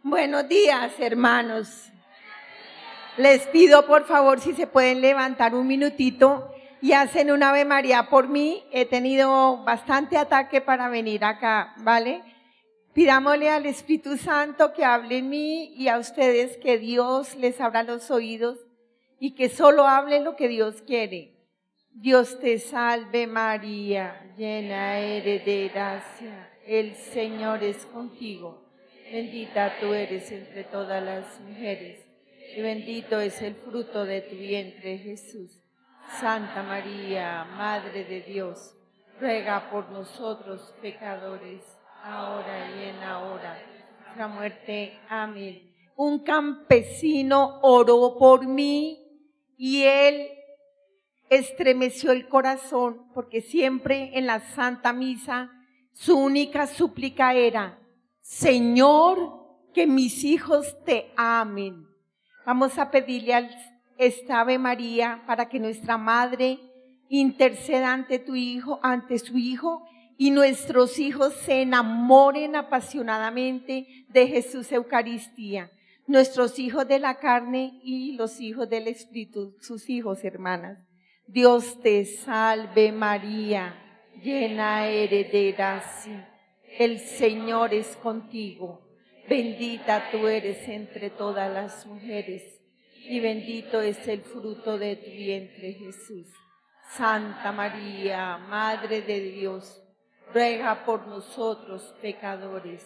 Buenos días, hermanos. Les pido, por favor, si se pueden levantar un minutito y hacen un Ave María por mí. He tenido bastante ataque para venir acá, ¿vale? Pidámosle al Espíritu Santo que hable en mí y a ustedes que Dios les abra los oídos y que solo hable lo que Dios quiere. Dios te salve María, llena eres de gracia, el Señor es contigo. Bendita tú eres entre todas las mujeres y bendito es el fruto de tu vientre, Jesús. Santa María, Madre de Dios, ruega por nosotros pecadores, ahora y en la hora de nuestra muerte. Amén. Un campesino oró por mí y él estremeció el corazón porque siempre en la Santa Misa su única súplica era: Señor, que mis hijos te amen. Vamos a pedirle esta Ave María para que nuestra Madre interceda ante su Hijo, y nuestros hijos se enamoren apasionadamente de Jesús Eucaristía. Nuestros hijos de la carne y los hijos del Espíritu, sus hijos, hermanas. Dios te salve María, llena eres de gracia, el Señor es contigo. Bendita tú eres entre todas las mujeres y bendito es el fruto de tu vientre, Jesús. Santa María, Madre de Dios, ruega por nosotros pecadores,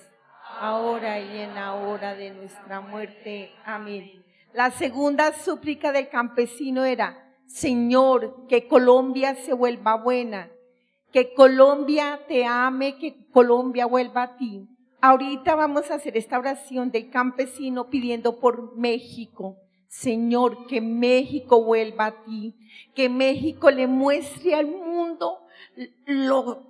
ahora y en la hora de nuestra muerte. Amén. La segunda súplica del campesino era: Señor, que Colombia se vuelva buena, que Colombia te ame, que Colombia vuelva a ti. Ahorita vamos a hacer esta oración del campesino pidiendo por México. Señor, que México vuelva a ti, que México le muestre al mundo lo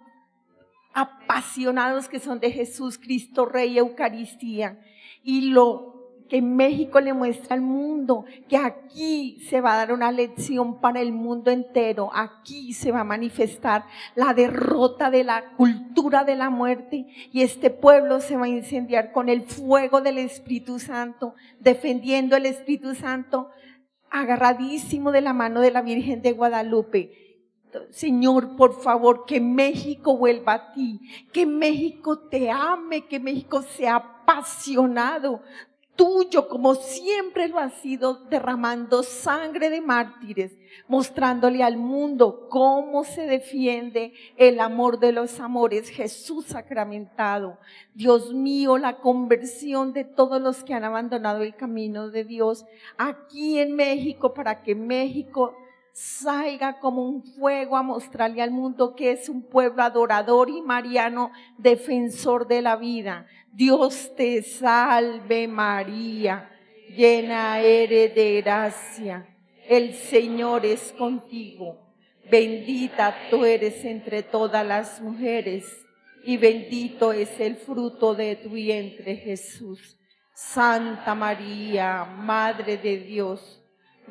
apasionados que son de Jesús Cristo Rey Eucaristía, y lo que México le muestra al mundo, que aquí se va a dar una lección para el mundo entero. Aquí se va a manifestar la derrota de la cultura de la muerte y este pueblo se va a incendiar con el fuego del Espíritu Santo, defendiendo el Espíritu Santo, agarradísimo de la mano de la Virgen de Guadalupe. Señor, por favor, que México vuelva a ti, que México te ame, que México sea apasionado tuyo, como siempre lo ha sido, derramando sangre de mártires, mostrándole al mundo cómo se defiende el amor de los amores, Jesús sacramentado. Dios mío, la conversión de todos los que han abandonado el camino de Dios aquí en México, para que México salga como un fuego a mostrarle al mundo que es un pueblo adorador y mariano, defensor de la vida. Dios te salve María, llena eres de gracia, el Señor es contigo. Bendita tú eres entre todas las mujeres y bendito es el fruto de tu vientre, Jesús. Santa María, Madre de Dios,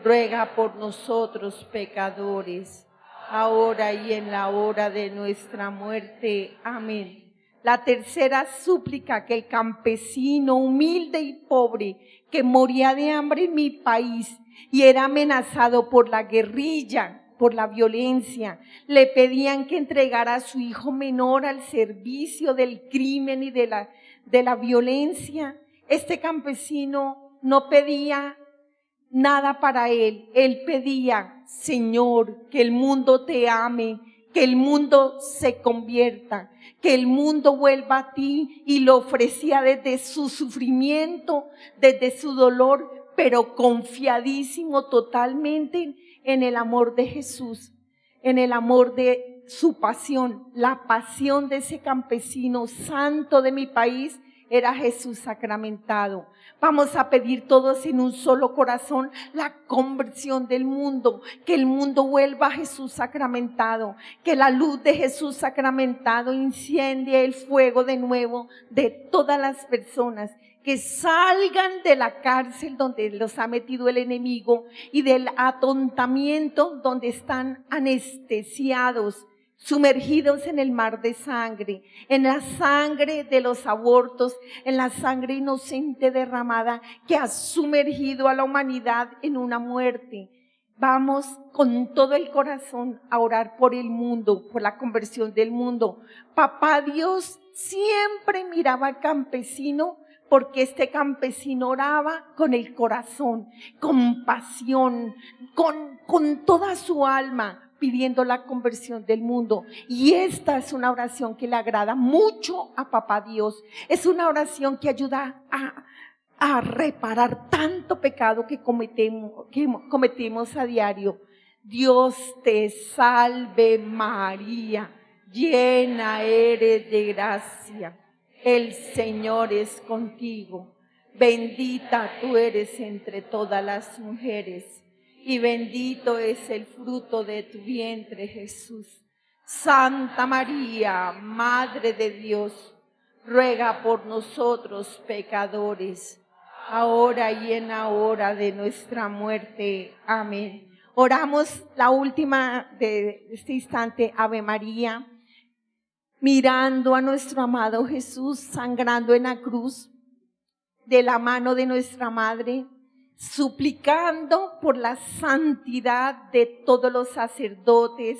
ruega por nosotros pecadores, ahora y en la hora de nuestra muerte. Amén. La tercera súplica que el campesino humilde y pobre que moría de hambre en mi país y era amenazado por la guerrilla, por la violencia, le pedían que entregara a su hijo menor al servicio del crimen y de la violencia. Este campesino no pedía nada para él pedía: Señor, que el mundo te ame, que el mundo se convierta, que el mundo vuelva a ti, y lo ofrecía desde su sufrimiento, desde su dolor, pero confiadísimo totalmente en el amor de Jesús, en el amor de su pasión. La pasión de ese campesino santo de mi país era Jesús sacramentado. Vamos a pedir todos en un solo corazón la conversión del mundo, que el mundo vuelva a Jesús sacramentado, que la luz de Jesús sacramentado incendie el fuego de nuevo de todas las personas, que salgan de la cárcel donde los ha metido el enemigo y del atontamiento donde están anestesiados sumergidos en el mar de sangre, en la sangre de los abortos, en la sangre inocente derramada que ha sumergido a la humanidad en una muerte. Vamos con todo el corazón a orar por el mundo, por la conversión del mundo. Papá Dios siempre miraba al campesino, porque este campesino oraba con el corazón, con pasión, con toda su alma, pidiendo la conversión del mundo. Y esta es una oración que le agrada mucho a Papá Dios. Es una oración que ayuda a reparar tanto pecado que cometemos a diario. Dios te salve María, llena eres de gracia. El Señor es contigo, bendita tú eres entre todas las mujeres, y bendito es el fruto de tu vientre, Jesús. Santa María, Madre de Dios, ruega por nosotros pecadores, ahora y en la hora de nuestra muerte. Amén. Oramos la última de este instante, Ave María, mirando a nuestro amado Jesús sangrando en la cruz, de la mano de nuestra Madre, suplicando por la santidad de todos los sacerdotes,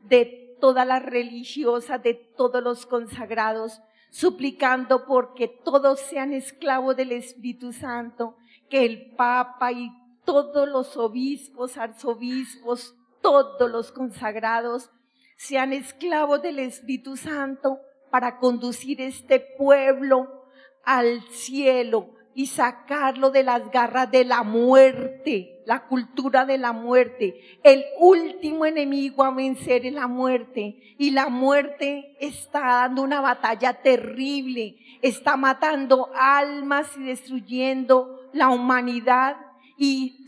de todas las religiosas, de todos los consagrados, suplicando porque todos sean esclavos del Espíritu Santo, que el Papa y todos los obispos, arzobispos, todos los consagrados sean esclavos del Espíritu Santo para conducir este pueblo al cielo y sacarlo de las garras de la muerte, la cultura de la muerte. El último enemigo a vencer es la muerte, y la muerte está dando una batalla terrible, está matando almas y destruyendo la humanidad, y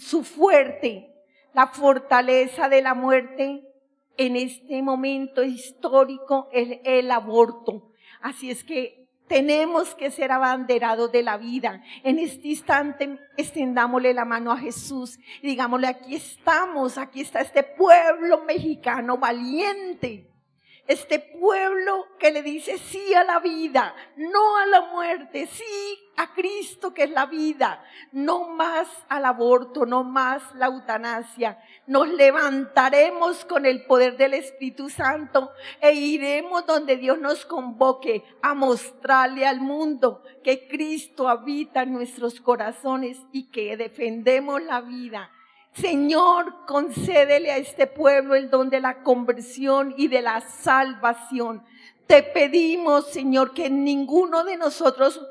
la fortaleza de la muerte en este momento histórico es el aborto. Así es que tenemos que ser abanderados de la vida. En este instante extendámosle la mano a Jesús y digámosle: aquí estamos, aquí está este pueblo mexicano valiente, este pueblo que le dice sí a la vida, no a la muerte, sí a Cristo que es la vida, no más al aborto, no más la eutanasia. Nos levantaremos con el poder del Espíritu Santo e iremos donde Dios nos convoque a mostrarle al mundo que Cristo habita en nuestros corazones y que defendemos la vida. Señor, concédele a este pueblo el don de la conversión y de la salvación. Te pedimos, Señor, que ninguno de nosotros,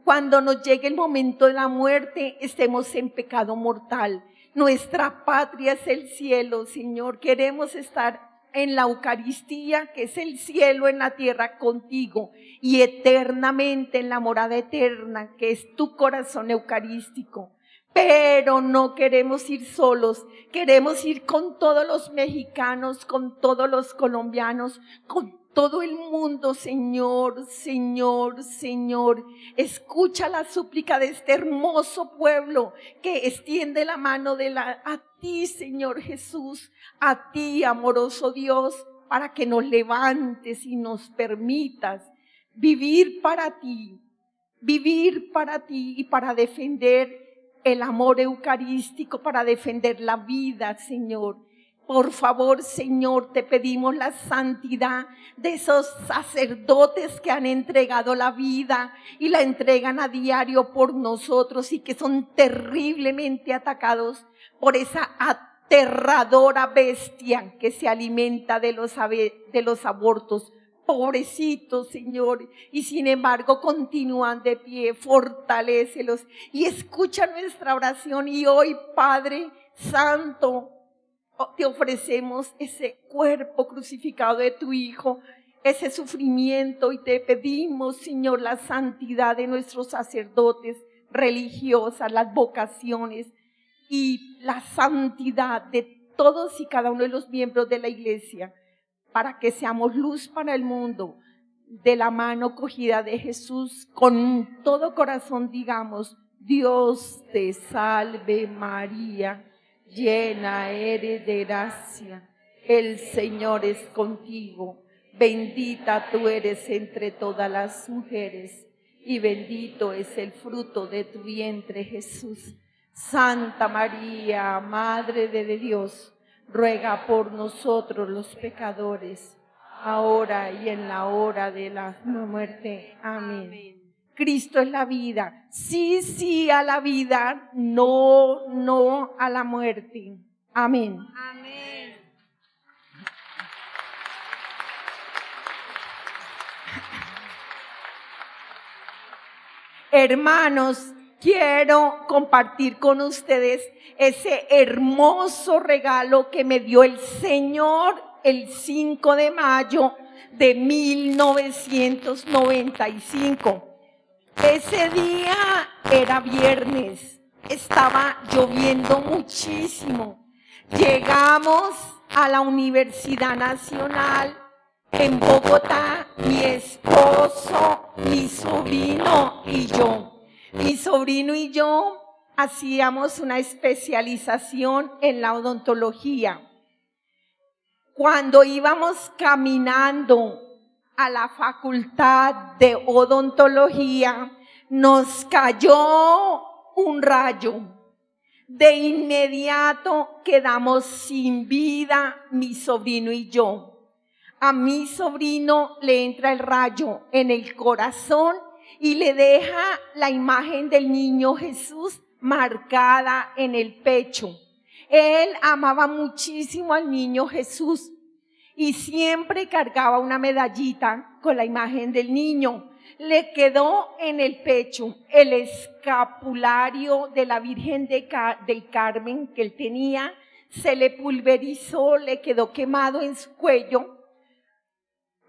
cuando nos llegue el momento de la muerte, estemos en pecado mortal. Nuestra patria es el cielo, Señor. Queremos estar en la Eucaristía, que es el cielo en la tierra contigo, y eternamente en la morada eterna, que es tu corazón eucarístico. Pero no queremos ir solos, queremos ir con todos los mexicanos, con todos los colombianos, con todo el mundo. Señor, Señor, Señor, escucha la súplica de este hermoso pueblo que extiende la mano a ti, Señor Jesús, a ti, amoroso Dios, para que nos levantes y nos permitas vivir para ti y para defender el amor eucarístico, para defender la vida, Señor. Por favor, Señor, te pedimos la santidad de esos sacerdotes que han entregado la vida y la entregan a diario por nosotros y que son terriblemente atacados por esa aterradora bestia que se alimenta de los abortos. Pobrecitos, Señor, y sin embargo continúan de pie. Fortalécelos y escucha nuestra oración. Y hoy, Padre Santo, te ofrecemos ese cuerpo crucificado de tu Hijo, ese sufrimiento, y te pedimos, Señor, la santidad de nuestros sacerdotes religiosas, las vocaciones y la santidad de todos y cada uno de los miembros de la iglesia, para que seamos luz para el mundo. De la mano cogida de Jesús, con todo corazón digamos: Dios te salve María, llena eres de gracia, El Señor es contigo. Bendita tú eres entre todas las mujeres, y bendito es el fruto de tu vientre, Jesús. Santa María, Madre de Dios, ruega por nosotros los pecadores, ahora y en la hora de la muerte. Amén. Cristo es la vida. Sí, sí a la vida, no, no a la muerte. Amén. Amén. Hermanos, quiero compartir con ustedes ese hermoso regalo que me dio el Señor el 5 de mayo de 1995. Ese día era viernes, estaba lloviendo muchísimo. Llegamos a la Universidad Nacional en Bogotá, mi esposo, mi sobrino y yo. Mi sobrino y yo hacíamos una especialización en la odontología. Cuando íbamos caminando a la facultad de odontología, nos cayó un rayo. De inmediato quedamos sin vida, mi sobrino y yo. A mi sobrino le entra el rayo en el corazón y le deja la imagen del niño Jesús marcada en el pecho. Él amaba muchísimo al niño Jesús y siempre cargaba una medallita con la imagen del niño. Le quedó en el pecho el escapulario de la Virgen del Carmen que él tenía, se le pulverizó, le quedó quemado en su cuello.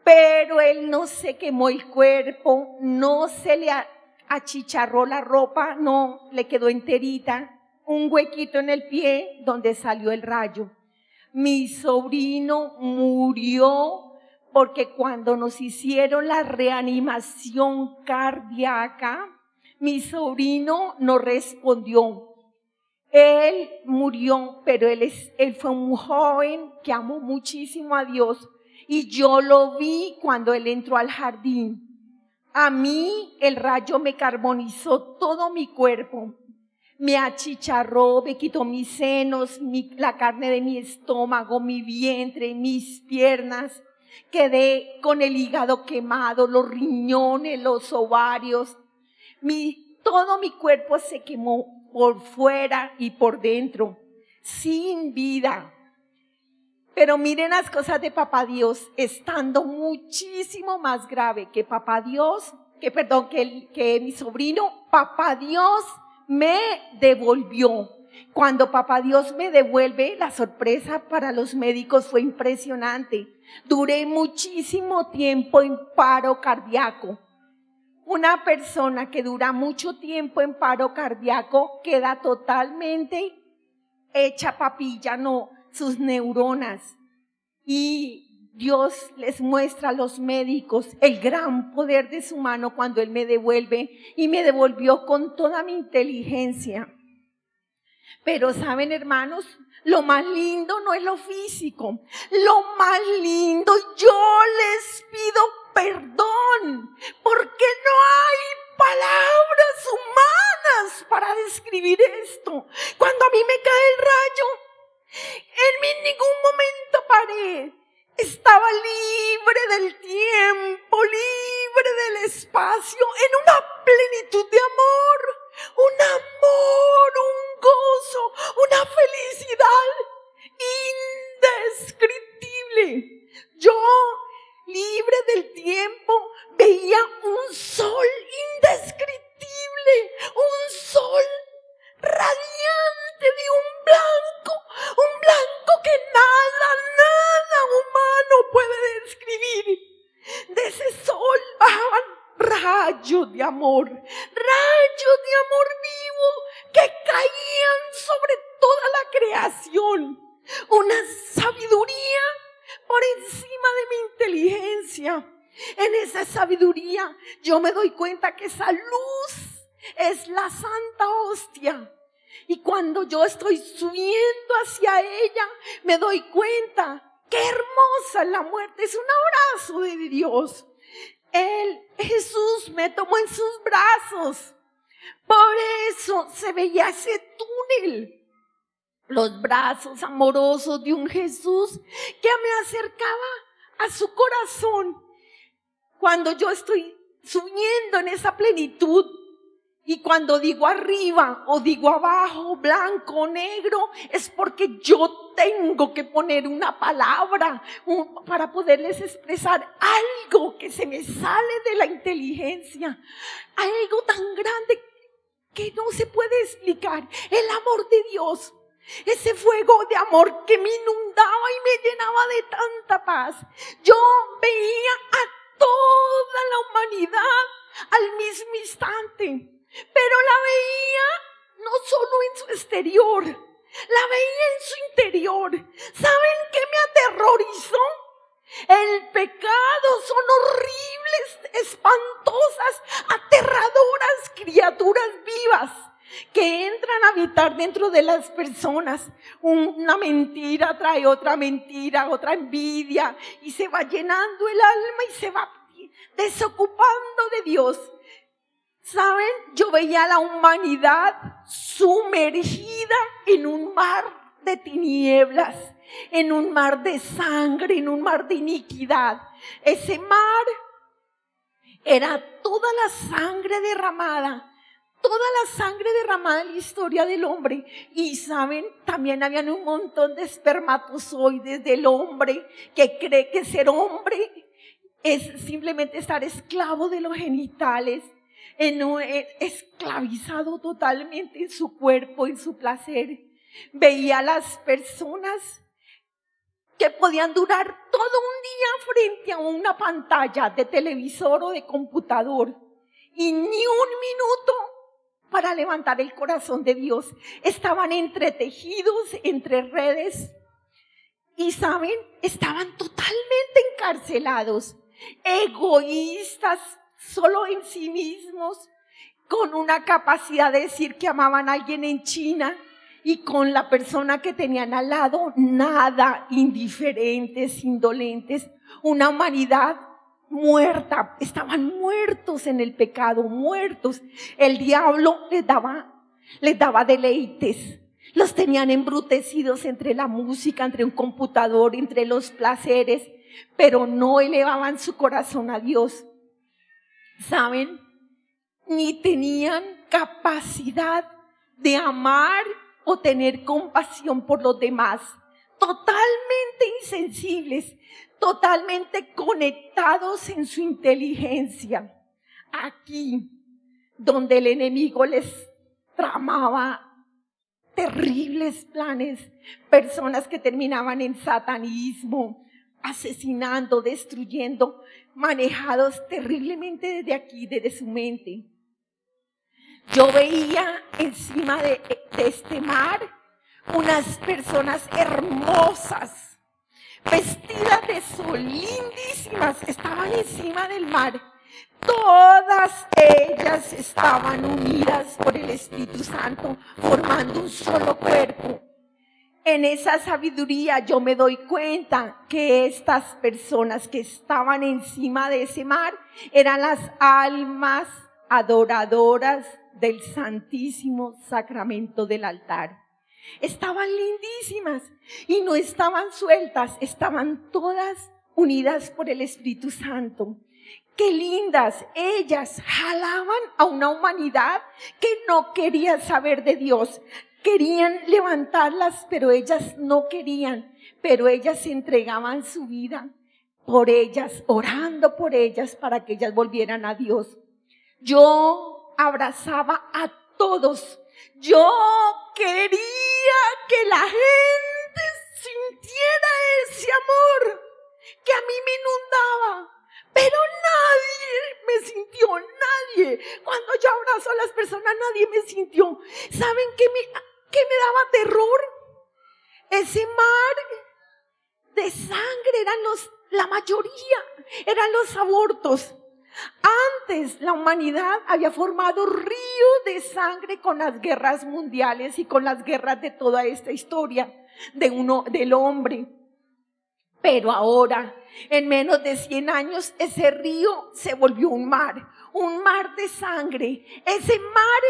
Pero él no se quemó el cuerpo, no se le achicharró la ropa, no, le quedó enterita, un huequito en el pie donde salió el rayo. Mi sobrino murió porque cuando nos hicieron la reanimación cardíaca, mi sobrino no respondió. Él murió, pero él fue un joven que amó muchísimo a Dios. Y yo lo vi cuando él entró al jardín. A mí el rayo me carbonizó todo mi cuerpo. Me achicharró, me quitó mis senos, la carne de mi estómago, mi vientre, mis piernas. Quedé con el hígado quemado, los riñones, los ovarios. Todo mi cuerpo se quemó por fuera y por dentro, sin vida. Pero miren las cosas de Papá Dios, estando muchísimo más grave que Papá Dios, que mi sobrino, Papá Dios me devolvió. Cuando Papá Dios me devuelve, la sorpresa para los médicos fue impresionante. Duré muchísimo tiempo en paro cardíaco. Una persona que dura mucho tiempo en paro cardíaco queda totalmente hecha papilla, no, sus neuronas. Y Dios les muestra a los médicos el gran poder de su mano cuando Él me devuelve, y me devolvió con toda mi inteligencia. Pero saben, hermanos, lo más lindo no es lo físico. Lo más lindo, yo les pido perdón, porque no hay palabras humanas para describir esto. Cuando a mí me cae el rayo, en ningún momento paré. Estaba libre del tiempo, libre del espacio, en una plenitud de amor. Un amor, un gozo, una felicidad indescriptible. Yo, libre del tiempo, veía un sol indescriptible, un sol radiante de un blanco que nada humano puede describir. De ese sol bajaban rayos de amor vivo que caían sobre toda la creación. Una sabiduría por encima de mi inteligencia. En esa sabiduría yo me doy cuenta que esa luz es la Santa Hostia. Y cuando yo estoy subiendo hacia ella, me doy cuenta Qué hermosa es la muerte, es un abrazo de Dios. Jesús me tomó en sus brazos. Por eso se veía ese túnel. Los brazos amorosos de un Jesús que me acercaba a su corazón. Cuando yo estoy subiendo en esa plenitud, y cuando digo arriba o digo abajo, blanco o negro, es porque yo tengo que poner una palabra para poderles expresar algo que se me sale de la inteligencia, algo tan grande que no se puede explicar. El amor de Dios, ese fuego de amor que me inundaba y me llenaba de tanta paz. Yo veía a toda la humanidad al mismo instante. Pero la veía no solo en su exterior, la veía en su interior. ¿Saben qué me aterrorizó? El pecado, son horribles, espantosas, aterradoras criaturas vivas que entran a habitar dentro de las personas. Una mentira trae otra mentira, otra envidia, y se va llenando el alma y se va desocupando de Dios. ¿Saben? Yo veía a la humanidad sumergida en un mar de tinieblas, en un mar de sangre, en un mar de iniquidad. Ese mar era toda la sangre derramada en la historia del hombre. Y ¿saben? También habían un montón de espermatozoides del hombre que cree que ser hombre es simplemente estar esclavo de los genitales. Esclavizado totalmente en su cuerpo, en su placer. Veía a las personas que podían durar todo un día frente a una pantalla de televisor o de computador y ni un minuto para levantar el corazón de Dios. Estaban entretejidos entre redes y, ¿saben? Estaban totalmente encarcelados, egoístas, solo en sí mismos, con una capacidad de decir que amaban a alguien en China y con la persona que tenían al lado, nada, indiferentes, indolentes, una humanidad muerta, estaban muertos en el pecado, muertos. El diablo les daba deleites, los tenían embrutecidos entre la música, entre un computador, entre los placeres, pero no elevaban su corazón a Dios. ¿Saben? Ni tenían capacidad de amar o tener compasión por los demás. Totalmente insensibles, totalmente conectados en su inteligencia. Aquí, donde el enemigo les tramaba terribles planes, personas que terminaban en satanismo, asesinando, destruyendo, manejados terriblemente desde aquí, desde su mente. Yo veía encima de este mar unas personas hermosas, vestidas de sol, lindísimas, estaban encima del mar. Todas ellas estaban unidas por el Espíritu Santo, formando un solo cuerpo. En esa sabiduría yo me doy cuenta que estas personas que estaban encima de ese mar eran las almas adoradoras del Santísimo Sacramento del altar. Estaban lindísimas y no estaban sueltas, estaban todas unidas por el Espíritu Santo. Qué lindas, ellas jalaban a una humanidad que no quería saber de Dios. Querían levantarlas, pero ellas no querían, pero ellas se entregaban su vida por ellas, orando por ellas para que ellas volvieran a Dios. Yo abrazaba a todos. Yo quería que la gente sintiera ese amor que a mí me inundaba. Pero nadie me sintió, nadie. Cuando yo abrazo a las personas, nadie me sintió. ¿Saben qué me daba terror? Ese mar de sangre la mayoría eran los abortos. Antes la humanidad había formado río de sangre con las guerras mundiales y con las guerras de toda esta historia del hombre. Pero ahora, en menos de 100 años, ese río se volvió un mar de sangre. Ese mar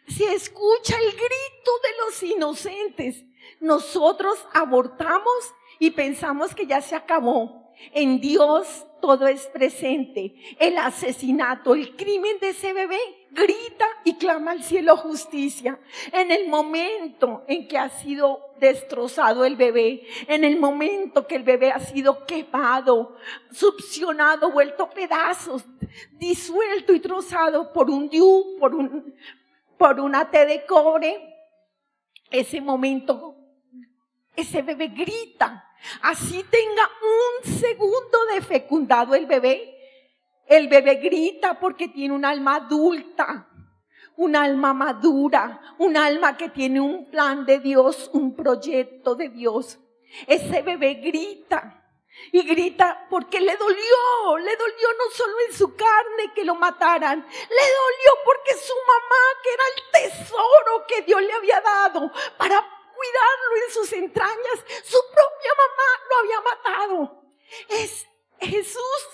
se escucha el grito de los inocentes. Nosotros abortamos y pensamos que ya se acabó. En Dios todo es presente. El asesinato, el crimen de ese bebé grita y clama al cielo justicia. En el momento en que ha sido destrozado el bebé, en el momento que el bebé ha sido quemado, succionado, vuelto a pedazos, disuelto y trozado por un diu, por una T de cobre, ese momento, ese bebé grita. Así tenga un segundo de fecundado el bebé grita porque tiene un alma adulta, un alma madura, un alma que tiene un plan de Dios, un proyecto de Dios. Ese bebé grita y grita porque le dolió no solo en su carne que lo mataran, le dolió porque su mamá, que era el tesoro que Dios le había dado para cuidarlo en sus entrañas, su propia mamá lo había matado. Es Jesús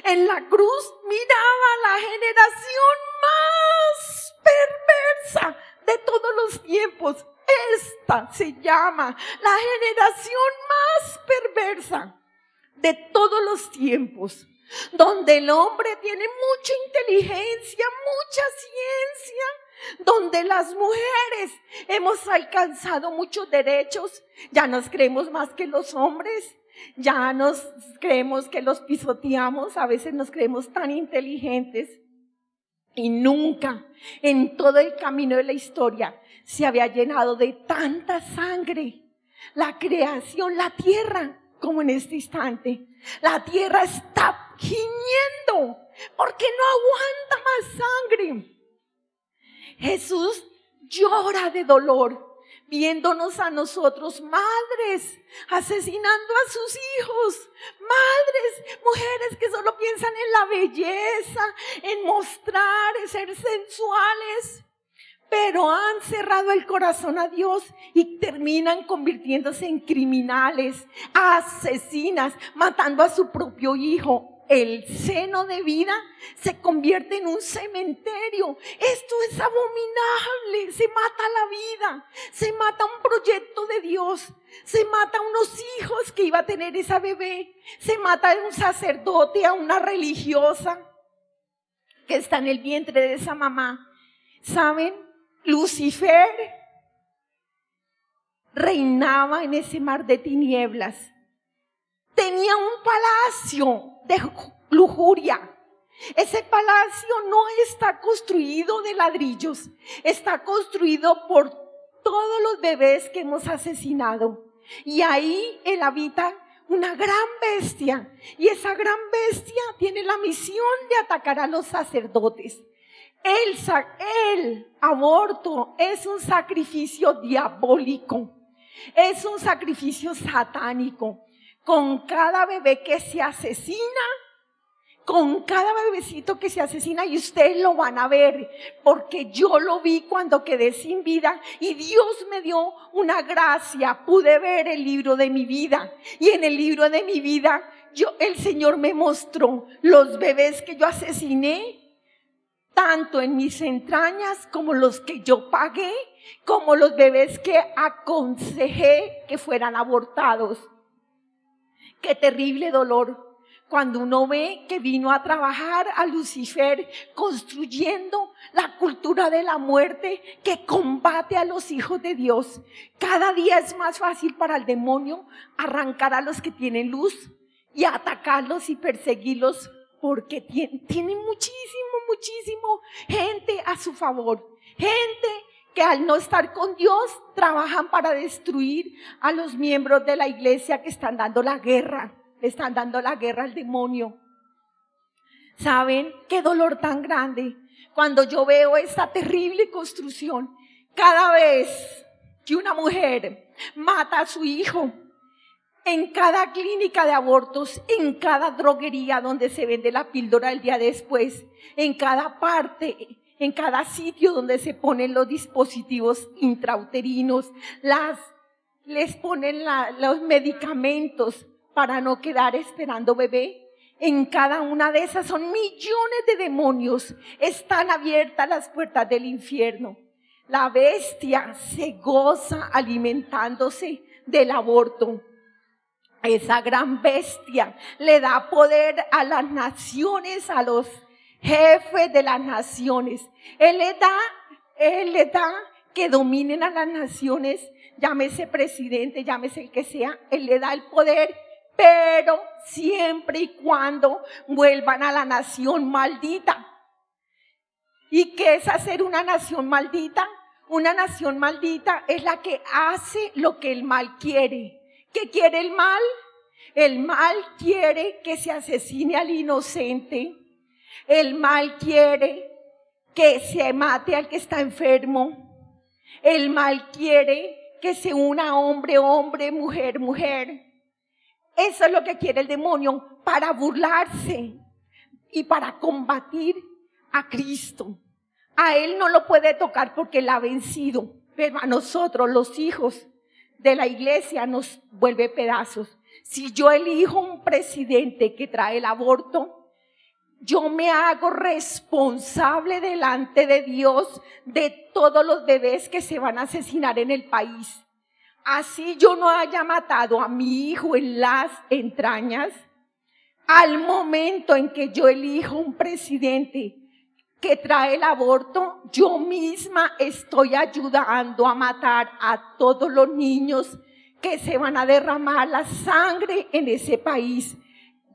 en la cruz miraba a la generación más perversa de todos los tiempos. Esta se llama la generación más perversa de todos los tiempos, donde el hombre tiene mucha inteligencia, mucha ciencia, donde las mujeres hemos alcanzado muchos derechos, ya nos creemos más que los hombres, ya nos creemos que los pisoteamos, a veces nos creemos tan inteligentes y nunca en todo el camino de la historia se había llenado de tanta sangre la creación, la tierra, como en este instante. La tierra está gimiendo porque no aguanta más sangre. Jesús llora de dolor viéndonos a nosotros, madres asesinando a sus hijos, madres, mujeres que solo piensan en la belleza, en mostrar, en ser sensuales, pero han cerrado el corazón a Dios y terminan convirtiéndose en criminales, asesinas, matando a su propio hijo. El seno de vida se convierte en un cementerio. Esto es abominable. Se mata la vida, se mata un proyecto de Dios, se mata unos hijos que iba a tener esa bebé, se mata a un sacerdote, a una religiosa que está en el vientre de esa mamá. ¿Saben? Lucifer reinaba en ese mar de tinieblas. Tenía un palacio de lujuria. Ese palacio no está construido de ladrillos, está construido por todos los bebés que hemos asesinado. Y ahí él habita una gran bestia. Y esa gran bestia tiene la misión de atacar a los sacerdotes. El aborto es un sacrificio diabólico, es un sacrificio satánico. Con cada bebé que se asesina, con cada bebecito que se asesina, y ustedes lo van a ver, porque yo lo vi cuando quedé sin vida y Dios me dio una gracia, pude ver el libro de mi vida, y en el libro de mi vida el Señor me mostró los bebés que yo asesiné, tanto en mis entrañas como los que yo pagué, como los bebés que aconsejé que fueran abortados. Qué terrible dolor cuando uno ve que vino a trabajar a Lucifer construyendo la cultura de la muerte que combate a los hijos de Dios. Cada día es más fácil para el demonio arrancar a los que tienen luz y atacarlos y perseguirlos, porque tiene muchísimo gente a su favor, gente que al no estar con Dios trabajan para destruir a los miembros de la iglesia que están dando la guerra, le están dando la guerra al demonio. ¿Saben qué dolor tan grande? Cuando yo veo esta terrible construcción, cada vez que una mujer mata a su hijo, en cada clínica de abortos, en cada droguería donde se vende la píldora el día después, en cada parte, en cada sitio donde se ponen los dispositivos intrauterinos, les ponen los medicamentos, para no quedar esperando bebé. En cada una de esas son millones de demonios. Están abiertas las puertas del infierno. La bestia se goza alimentándose del aborto. Esa gran bestia le da poder a las naciones, a los jefes de las naciones. Él le da que dominen a las naciones, llámese presidente, llámese el que sea. Él le da el poder, pero siempre y cuando vuelvan a la nación maldita. ¿Y qué es hacer una nación maldita? Una nación maldita es la que hace lo que el mal quiere. ¿Qué quiere el mal? El mal quiere que se asesine al inocente. El mal quiere que se mate al que está enfermo. El mal quiere que se una hombre, hombre, mujer, mujer. Eso es lo que quiere el demonio para burlarse y para combatir a Cristo. A él no lo puede tocar porque él ha vencido, pero a nosotros, los hijos de la iglesia, nos vuelve pedazos. Si yo elijo un presidente que trae el aborto, yo me hago responsable delante de Dios de todos los bebés que se van a asesinar en el país. Así yo no haya matado a mi hijo en las entrañas, al momento en que yo elijo un presidente que trae el aborto, yo misma estoy ayudando a matar a todos los niños que se van a derramar la sangre en ese país.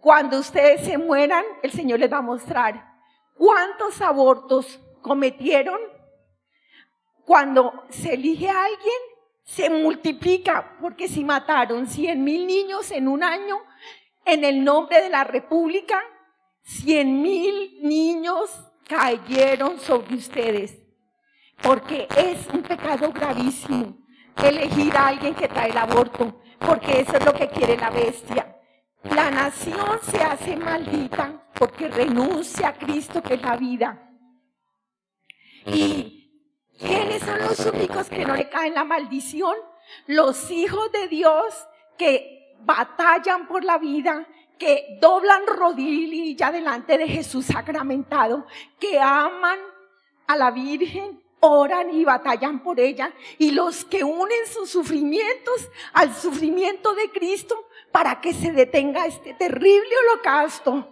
Cuando ustedes se mueran, el Señor les va a mostrar cuántos abortos cometieron. Cuando se elige a alguien, se multiplica, porque si mataron 100,000 niños en un año, en el nombre de la República, 100,000 niños cayeron sobre ustedes, porque es un pecado gravísimo elegir a alguien que trae el aborto, porque eso es lo que quiere la bestia. La nación se hace maldita porque renuncia a Cristo, que es la vida. ¿Y quiénes son los únicos que no le caen la maldición? Los hijos de Dios que batallan por la vida, que doblan rodilla delante de Jesús sacramentado, que aman a la Virgen, oran y batallan por ella, y los que unen sus sufrimientos al sufrimiento de Cristo para que se detenga este terrible holocausto.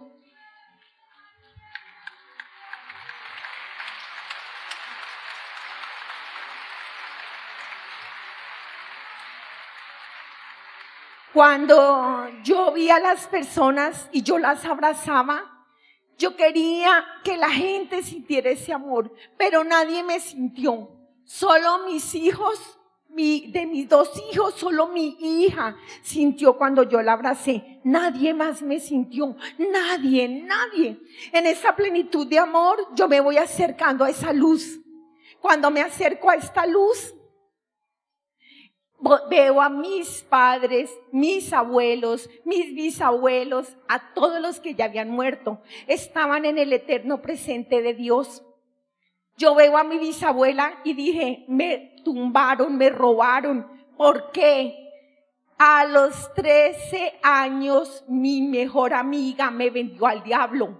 Cuando yo vi a las personas y yo las abrazaba, yo quería que la gente sintiera ese amor, pero nadie me sintió. Solo mis hijos, de mis 2 hijos, solo mi hija sintió cuando yo la abracé. Nadie más me sintió, nadie. En esa plenitud de amor yo me voy acercando a esa luz. Cuando me acerco a esta luz, veo a mis padres, mis abuelos, mis bisabuelos, a todos los que ya habían muerto. Estaban en el eterno presente de Dios. Yo veo a mi bisabuela y dije, me tumbaron, me robaron. ¿Por qué? A los 13 años mi mejor amiga me vendió al diablo.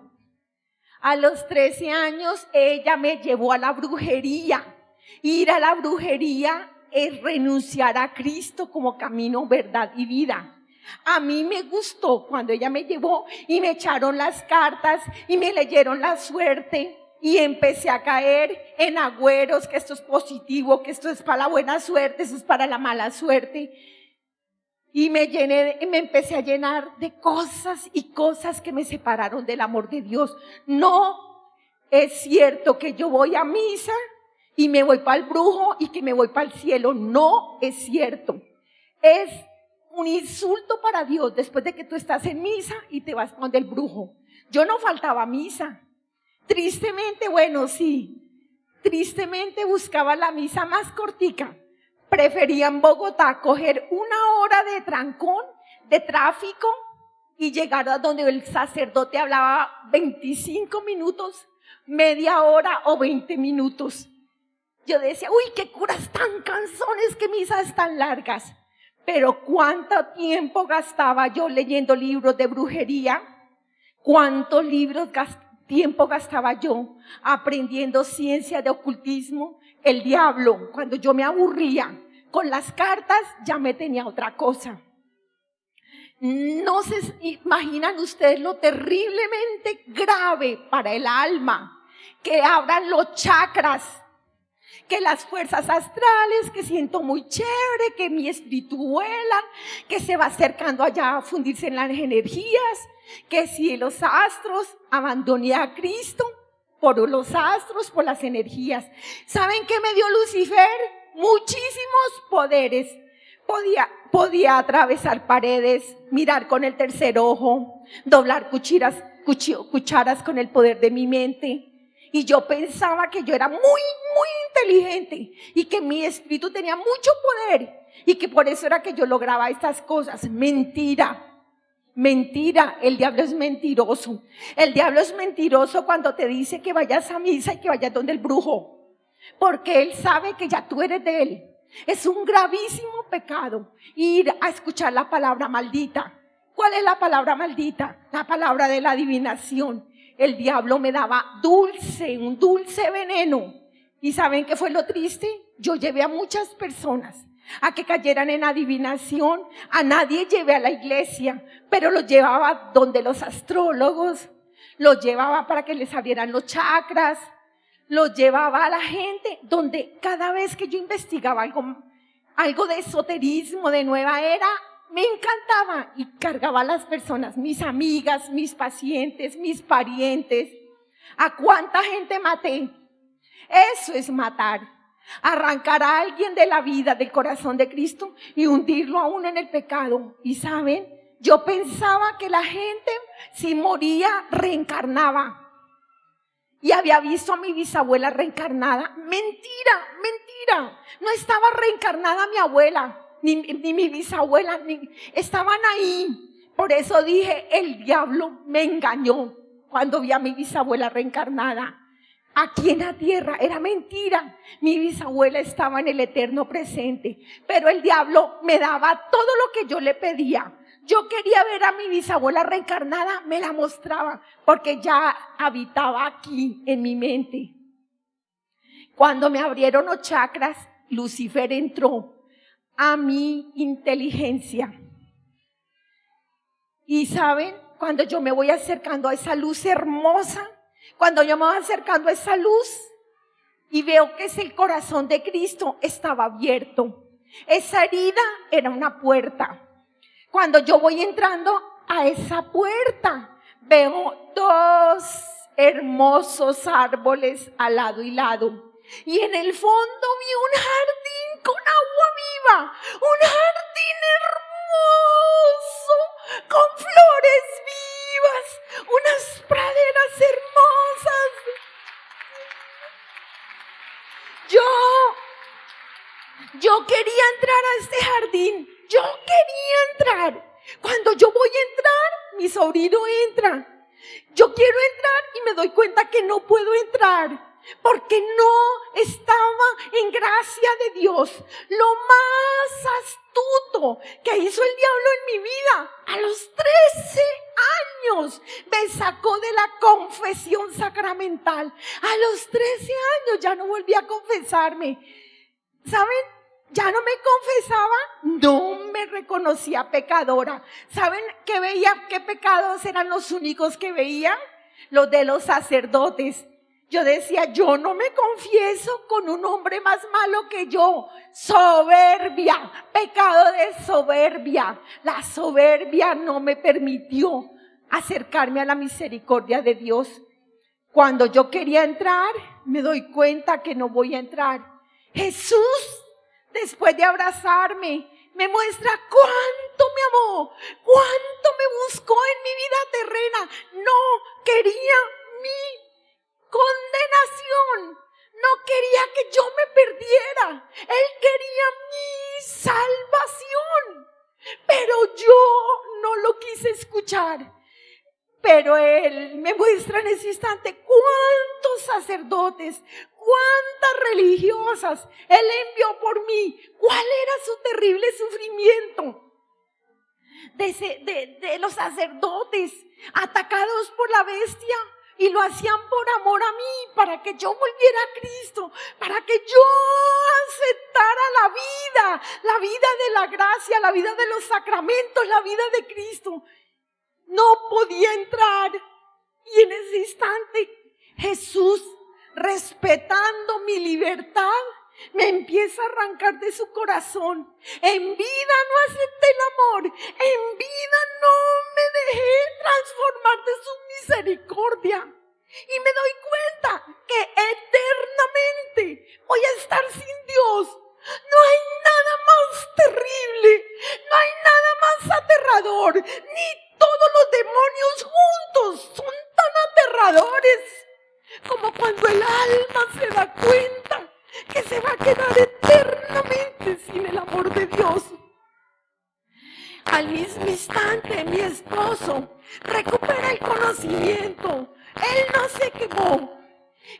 A los 13 años ella me llevó a la brujería. Ir a la brujería es renunciar a Cristo como camino, verdad y vida. A mí me gustó cuando ella me llevó y me echaron las cartas y me leyeron la suerte, y empecé a caer en agüeros, que esto es positivo, que esto es para la buena suerte, esto es para la mala suerte. Y me empecé a llenar de cosas y cosas que me separaron del amor de Dios. No es cierto que yo voy a misa y me voy para el brujo y que me voy para el cielo. No es cierto. Es un insulto para Dios después de que tú estás en misa y te vas con el brujo. Yo no faltaba a misa. Tristemente, bueno, sí. Tristemente buscaba la misa más cortica. Prefería en Bogotá coger 1 hora de trancón, de tráfico, y llegar a donde el sacerdote hablaba 25 minutos, media hora o 20 minutos. Yo decía, uy, qué curas tan cansones, qué misas tan largas. Pero ¿cuánto tiempo gastaba yo leyendo libros de brujería? ¿Cuántos tiempo gastaba yo aprendiendo ciencia de ocultismo? El diablo, cuando yo me aburría con las cartas, ya me tenía otra cosa. No se imaginan ustedes lo terriblemente grave para el alma, que abran los chakras, que las fuerzas astrales, que siento muy chévere, que mi espíritu vuela, que se va acercando allá a fundirse en las energías, que si los astros, abandoné a Cristo por los astros, por las energías. ¿Saben qué me dio Lucifer? Muchísimos poderes. Podía atravesar paredes, mirar con el tercer ojo, doblar cucharas con el poder de mi mente. Y yo pensaba que yo era muy inteligente y que mi espíritu tenía mucho poder y que por eso era que yo lograba estas cosas. Mentira. Mentira, el diablo es mentiroso. El diablo es mentiroso cuando te dice que vayas a misa y que vayas donde el brujo, porque él sabe que ya tú eres de él. Es un gravísimo pecado ir a escuchar la palabra maldita. ¿Cuál es la palabra maldita? La palabra de la adivinación. El diablo me daba un dulce veneno. ¿Y saben qué fue lo triste? Yo llevé a muchas personas a que cayeran en adivinación. A nadie llevé a la iglesia, pero los llevaba donde los astrólogos, los llevaba para que les abrieran los chakras, los llevaba a la gente donde cada vez que yo investigaba algo de esoterismo, de nueva era, me encantaba y cargaba a las personas, mis amigas, mis pacientes, mis parientes. ¿A cuánta gente maté? Eso es matar. Arrancar a alguien de la vida, del corazón de Cristo y hundirlo a uno en el pecado. Y saben, yo pensaba que la gente si moría reencarnaba. Y había visto a mi bisabuela reencarnada. Mentira, mentira. No estaba reencarnada mi abuela, ni mi bisabuela, estaban ahí. Por eso dije, el diablo me engañó cuando vi a mi bisabuela reencarnada. Aquí en la tierra era mentira. Mi bisabuela estaba en el eterno presente, pero el diablo me daba todo lo que yo le pedía. Yo quería ver a mi bisabuela reencarnada, me la mostraba, porque ya habitaba aquí en mi mente. Cuando me abrieron los chakras, Lucifer entró a mi inteligencia. Y saben, cuando yo me voy acercando a esa luz hermosa, cuando yo me voy acercando a esa luz y veo que es el corazón de Cristo, estaba abierto. Esa herida era una puerta. Cuando yo voy entrando a esa puerta, veo dos hermosos árboles al lado y lado. Y en el fondo vi un jardín con agua viva, un jardín hermoso, con flores vivas, unas praderas hermosas. Yo quería entrar a este jardín, yo quería entrar. Cuando yo voy a entrar, mi sobrino entra. Yo quiero entrar y me doy cuenta que no puedo entrar, porque no estaba en gracia de Dios. Lo más astuto que hizo el diablo en mi vida, a los 13 años, me sacó de la confesión sacramental. A los 13 años ya no volví a confesarme. ¿Saben? Ya no me confesaba, no me reconocía pecadora. ¿Saben qué veía? ¿Qué pecados eran los únicos que veía? Los de los sacerdotes. Yo decía, yo no me confieso con un hombre más malo que yo. Soberbia, pecado de soberbia. La soberbia no me permitió acercarme a la misericordia de Dios. Cuando yo quería entrar, me doy cuenta que no voy a entrar. Jesús, después de abrazarme, me muestra cuánto me amó, cuánto me buscó en mi vida terrena. No quería mi condenación, no quería que yo me perdiera. Él quería mi salvación, pero yo no lo quise escuchar. Pero Él me muestra en ese instante cuántos sacerdotes, cuántas religiosas Él envió por mí. ¿Cuál era su terrible sufrimiento? De los sacerdotes atacados por la bestia, y lo hacían por amor a mí, para que yo volviera a Cristo, para que yo aceptara la vida de la gracia, la vida de los sacramentos, la vida de Cristo. No podía entrar, y en ese instante Jesús, respetando mi libertad, me empieza a arrancar de su corazón. En vida no acepté el amor, en vida no me dejé transformar de su misericordia. Y me doy cuenta que eternamente voy a estar sin Dios. No hay nada más terrible, no hay nada más aterrador, ni todos los demonios juntos son tan aterradores como cuando el alma se da cuenta que se va a quedar eternamente sin el amor de Dios. Al mismo instante, mi esposo recupera el conocimiento. Él no se quemó.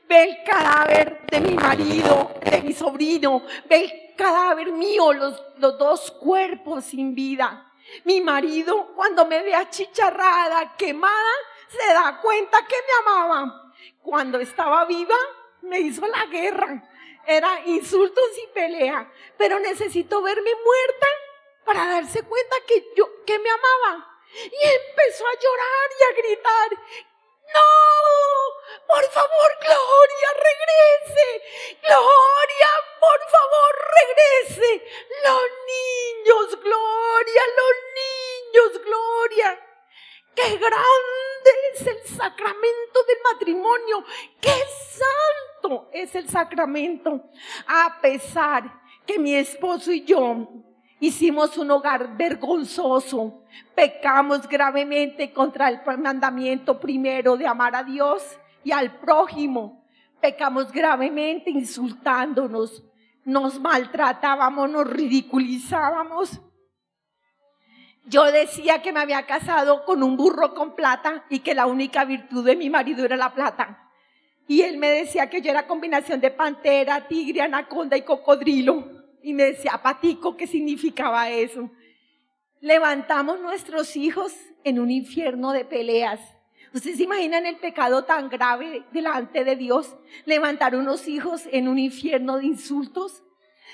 Ve el cadáver de mi marido, de mi sobrino, ve el cadáver mío, los dos cuerpos sin vida. Mi marido, cuando me ve achicharrada, quemada, se da cuenta que me amaba. Cuando estaba viva, me hizo la guerra. Era insultos y pelea, pero necesito verme muerta para darse cuenta que me amaba. Y empezó a llorar y a gritar: ¡no! ¡Por favor, Gloria, regrese! ¡Gloria, por favor, regrese! ¡Los niños, Gloria! ¡Los niños, Gloria! ¡Qué grande es el sacramento del matrimonio! ¡Qué santo es el sacramento! A pesar que mi esposo y yo hicimos un hogar vergonzoso, pecamos gravemente contra el mandamiento primero de amar a Dios y al prójimo. Pecamos gravemente insultándonos, nos maltratábamos, nos ridiculizábamos. Yo decía que me había casado con un burro con plata y que la única virtud de mi marido era la plata. Y él me decía que yo era combinación de pantera, tigre, anaconda y cocodrilo. Y me decía, Patico, ¿qué significaba eso? Levantamos nuestros hijos en un infierno de peleas. ¿Ustedes se imaginan el pecado tan grave delante de Dios? Levantar unos hijos en un infierno de insultos.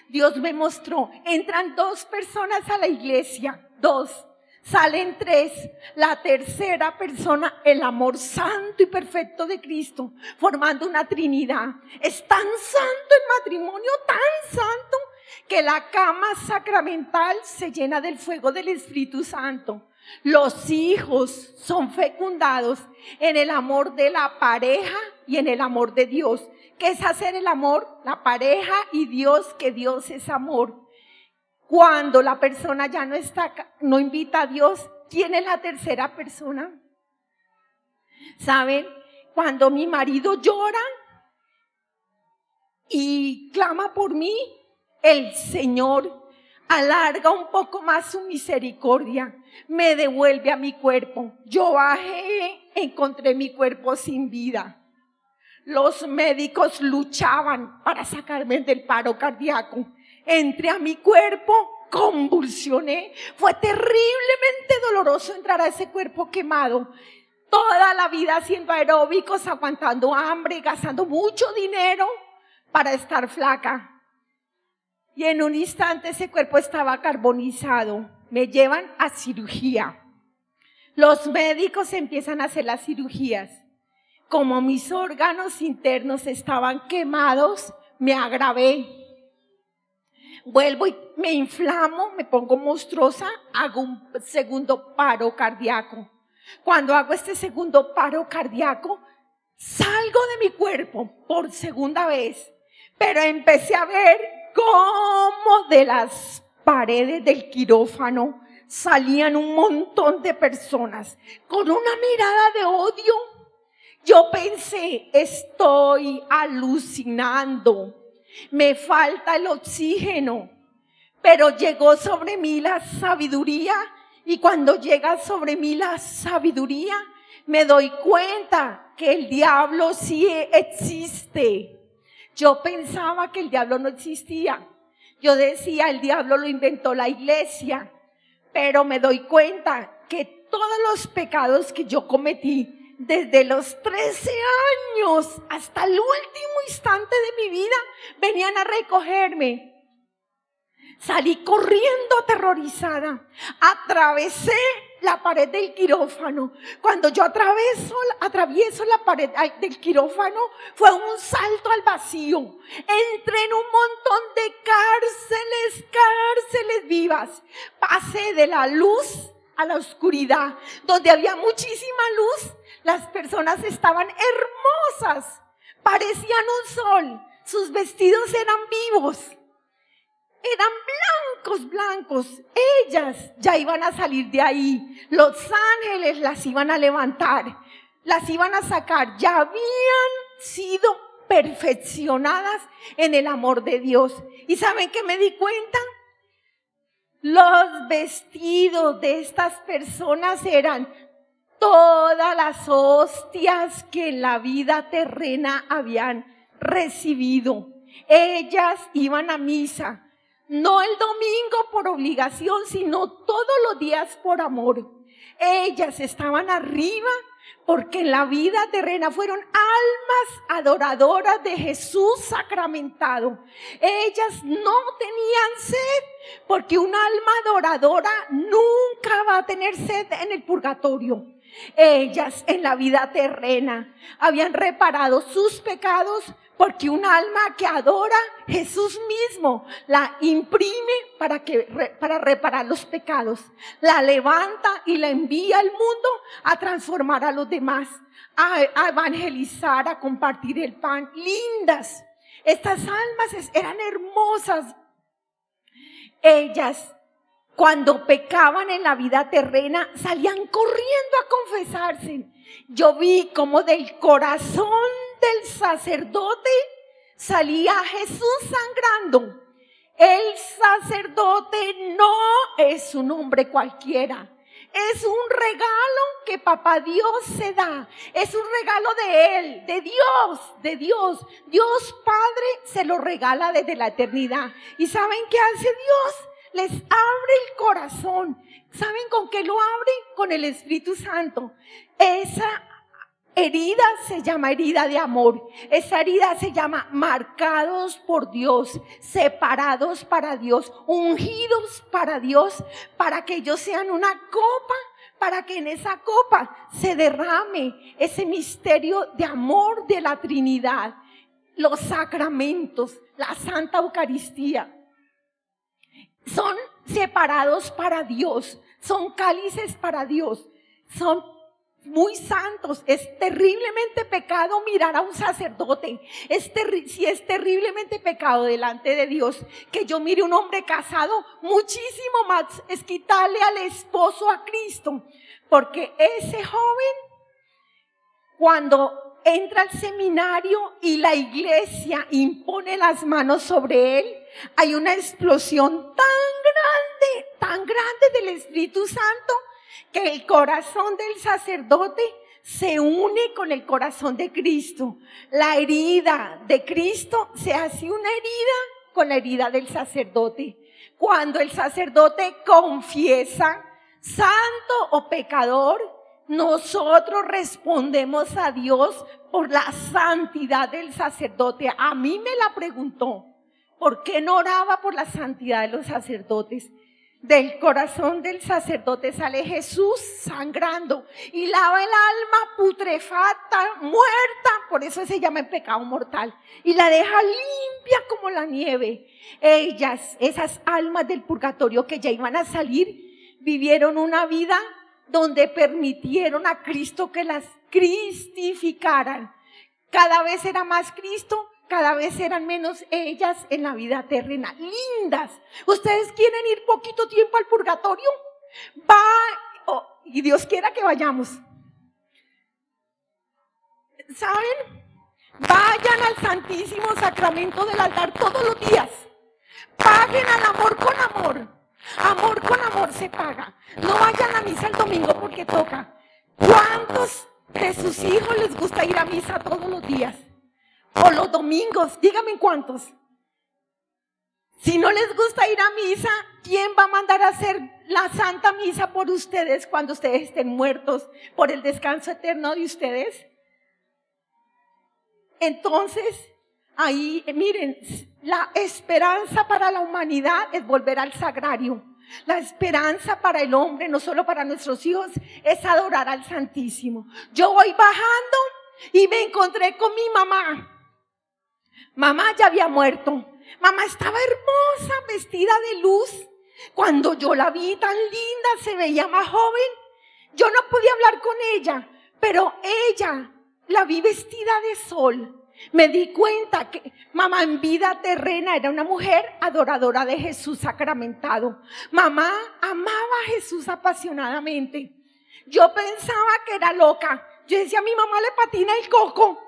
Dios me mostró, entran 2 personas a la iglesia, 2, salen 3, la tercera persona, el amor santo y perfecto de Cristo, formando una Trinidad. Es tan santo el matrimonio, tan santo, que la cama sacramental se llena del fuego del Espíritu Santo. Los hijos son fecundados en el amor de la pareja y en el amor de Dios. ¿Qué es hacer el amor? La pareja y Dios, que Dios es amor. Cuando la persona ya no está, no invita a Dios, ¿quién es la tercera persona? ¿Saben? Cuando mi marido llora y clama por mí, el Señor alarga un poco más su misericordia, me devuelve a mi cuerpo. Yo bajé, encontré mi cuerpo sin vida. Los médicos luchaban para sacarme del paro cardíaco. Entré a mi cuerpo, convulsioné. Fue terriblemente doloroso entrar a ese cuerpo quemado. Toda la vida haciendo aeróbicos, aguantando hambre, gastando mucho dinero para estar flaca. Y en un instante ese cuerpo estaba carbonizado. Me llevan a cirugía. Los médicos empiezan a hacer las cirugías. Como mis órganos internos estaban quemados, me agravé. Vuelvo y me inflamo, me pongo monstruosa, hago un segundo paro cardíaco. Cuando hago este segundo paro cardíaco, salgo de mi cuerpo por segunda vez, pero empecé a ver cómo de las paredes del quirófano salían un montón de personas con una mirada de odio. Yo pensé, estoy alucinando, me falta el oxígeno, pero llegó sobre mí la sabiduría, y cuando llega sobre mí la sabiduría, me doy cuenta que el diablo sí existe. Yo pensaba que el diablo no existía. Yo decía, el diablo lo inventó la iglesia. Pero me doy cuenta que todos los pecados que yo cometí desde los 13 años hasta el último instante de mi vida venían a recogerme. Salí corriendo aterrorizada, atravesé la pared del quirófano. Cuando yo atravieso la pared del quirófano, fue un salto al vacío. Entré en un montón de cárceles vivas. Pasé de la luz a la oscuridad. Donde había muchísima luz, las personas estaban hermosas, parecían un sol, sus vestidos eran vivos. Eran blancos, ellas ya iban a salir de ahí, los ángeles las iban a levantar, las iban a sacar, ya habían sido perfeccionadas en el amor de Dios. ¿Y saben qué me di cuenta? Los vestidos de estas personas eran todas las hostias que en la vida terrena habían recibido. Ellas iban a misa. No el domingo por obligación, sino todos los días por amor. Ellas estaban arriba porque en la vida terrena fueron almas adoradoras de Jesús sacramentado. Ellas no tenían sed porque un alma adoradora nunca va a tener sed en el purgatorio. Ellas en la vida terrena habían reparado sus pecados porque un alma que adora Jesús mismo la imprime para reparar los pecados, la levanta y la envía al mundo a transformar a los demás, a evangelizar, a compartir el pan. Lindas, estas almas eran hermosas. Ellas, cuando pecaban en la vida terrena, salían corriendo a confesarse. Yo vi como del corazón del sacerdote salía Jesús sangrando. El sacerdote no es un hombre cualquiera. Es un regalo que Papá Dios se da. Es un regalo de Él, de Dios. Dios Padre se lo regala desde la eternidad. ¿Y saben qué hace Dios? Les abre el corazón. ¿Saben con qué lo abre? Con el Espíritu Santo. Esa herida se llama herida de amor. Esa herida se llama marcados por Dios, separados para Dios, ungidos para Dios, para que ellos sean una copa, para que en esa copa se derrame ese misterio de amor de la Trinidad, los sacramentos, la Santa Eucaristía. Son separados para Dios, son cálices para Dios, son muy santos. Es terriblemente pecado mirar a un sacerdote. Si es terriblemente pecado delante de Dios que yo mire a un hombre casado, muchísimo más es quitarle al esposo a Cristo. Porque ese joven, cuando entra al seminario y la iglesia impone las manos sobre él, hay una explosión tan grande del Espíritu Santo, que el corazón del sacerdote se une con el corazón de Cristo. La herida de Cristo se hace una herida con la herida del sacerdote. Cuando el sacerdote confiesa, santo o pecador, nosotros respondemos a Dios por la santidad del sacerdote. A mí me la preguntó, ¿por qué no oraba por la santidad de los sacerdotes? Del corazón del sacerdote sale Jesús sangrando y lava el alma putrefacta, muerta, por eso se llama el pecado mortal, y la deja limpia como la nieve. Ellas, esas almas del purgatorio que ya iban a salir, vivieron una vida donde permitieron a Cristo que las cristificaran. Cada vez era más Cristo, cada vez eran menos ellas en la vida terrena. Lindas. ¿Ustedes quieren ir poquito tiempo al purgatorio? Y Dios quiera que vayamos. ¿Saben? Vayan al Santísimo Sacramento del altar todos los días. Paguen al amor con amor. Amor con amor se paga. No vayan a misa el domingo porque toca. ¿Cuántos de sus hijos les gusta ir a misa todos los días? O los domingos, díganme cuántos. Si no les gusta ir a misa, ¿quién va a mandar a hacer la Santa Misa por ustedes cuando ustedes estén muertos por el descanso eterno de ustedes? Entonces, ahí, miren, la esperanza para la humanidad es volver al sagrario. La esperanza para el hombre, no solo para nuestros hijos, es adorar al Santísimo. Yo voy bajando y me encontré con mi mamá. Mamá ya había muerto. Mamá estaba hermosa, vestida de luz. Cuando yo la vi tan linda, se veía más joven. Yo no podía hablar con ella, pero ella la vi vestida de sol. Me di cuenta que mamá en vida terrena era una mujer adoradora de Jesús sacramentado. Mamá amaba a Jesús apasionadamente. Yo pensaba que era loca. Yo decía, a mi mamá le patina el coco.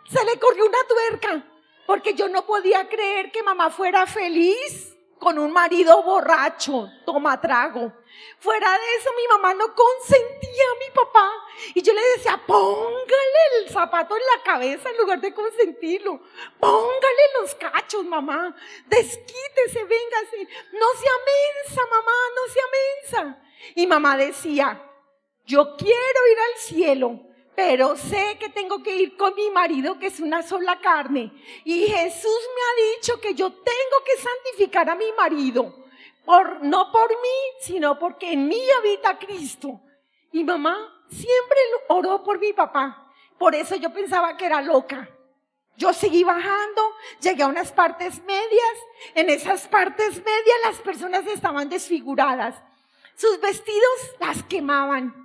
Se le corrió una tuerca. Porque yo no podía creer que mamá fuera feliz con un marido borracho, toma trago. Fuera de eso, mi mamá no consentía a mi papá. Y yo le decía, póngale el zapato en la cabeza en lugar de consentirlo. Póngale los cachos, mamá. Desquítese, véngase. No sea mensa, mamá, no sea mensa. Y mamá decía, yo quiero ir al cielo, pero sé que tengo que ir con mi marido, que es una sola carne. Y Jesús me ha dicho que yo tengo que santificar a mi marido. No por mí, sino porque en mí habita Cristo. Y mamá siempre oró por mi papá. Por eso yo pensaba que era loca. Yo seguí bajando, llegué a unas partes medias. En esas partes medias las personas estaban desfiguradas. Sus vestidos las quemaban.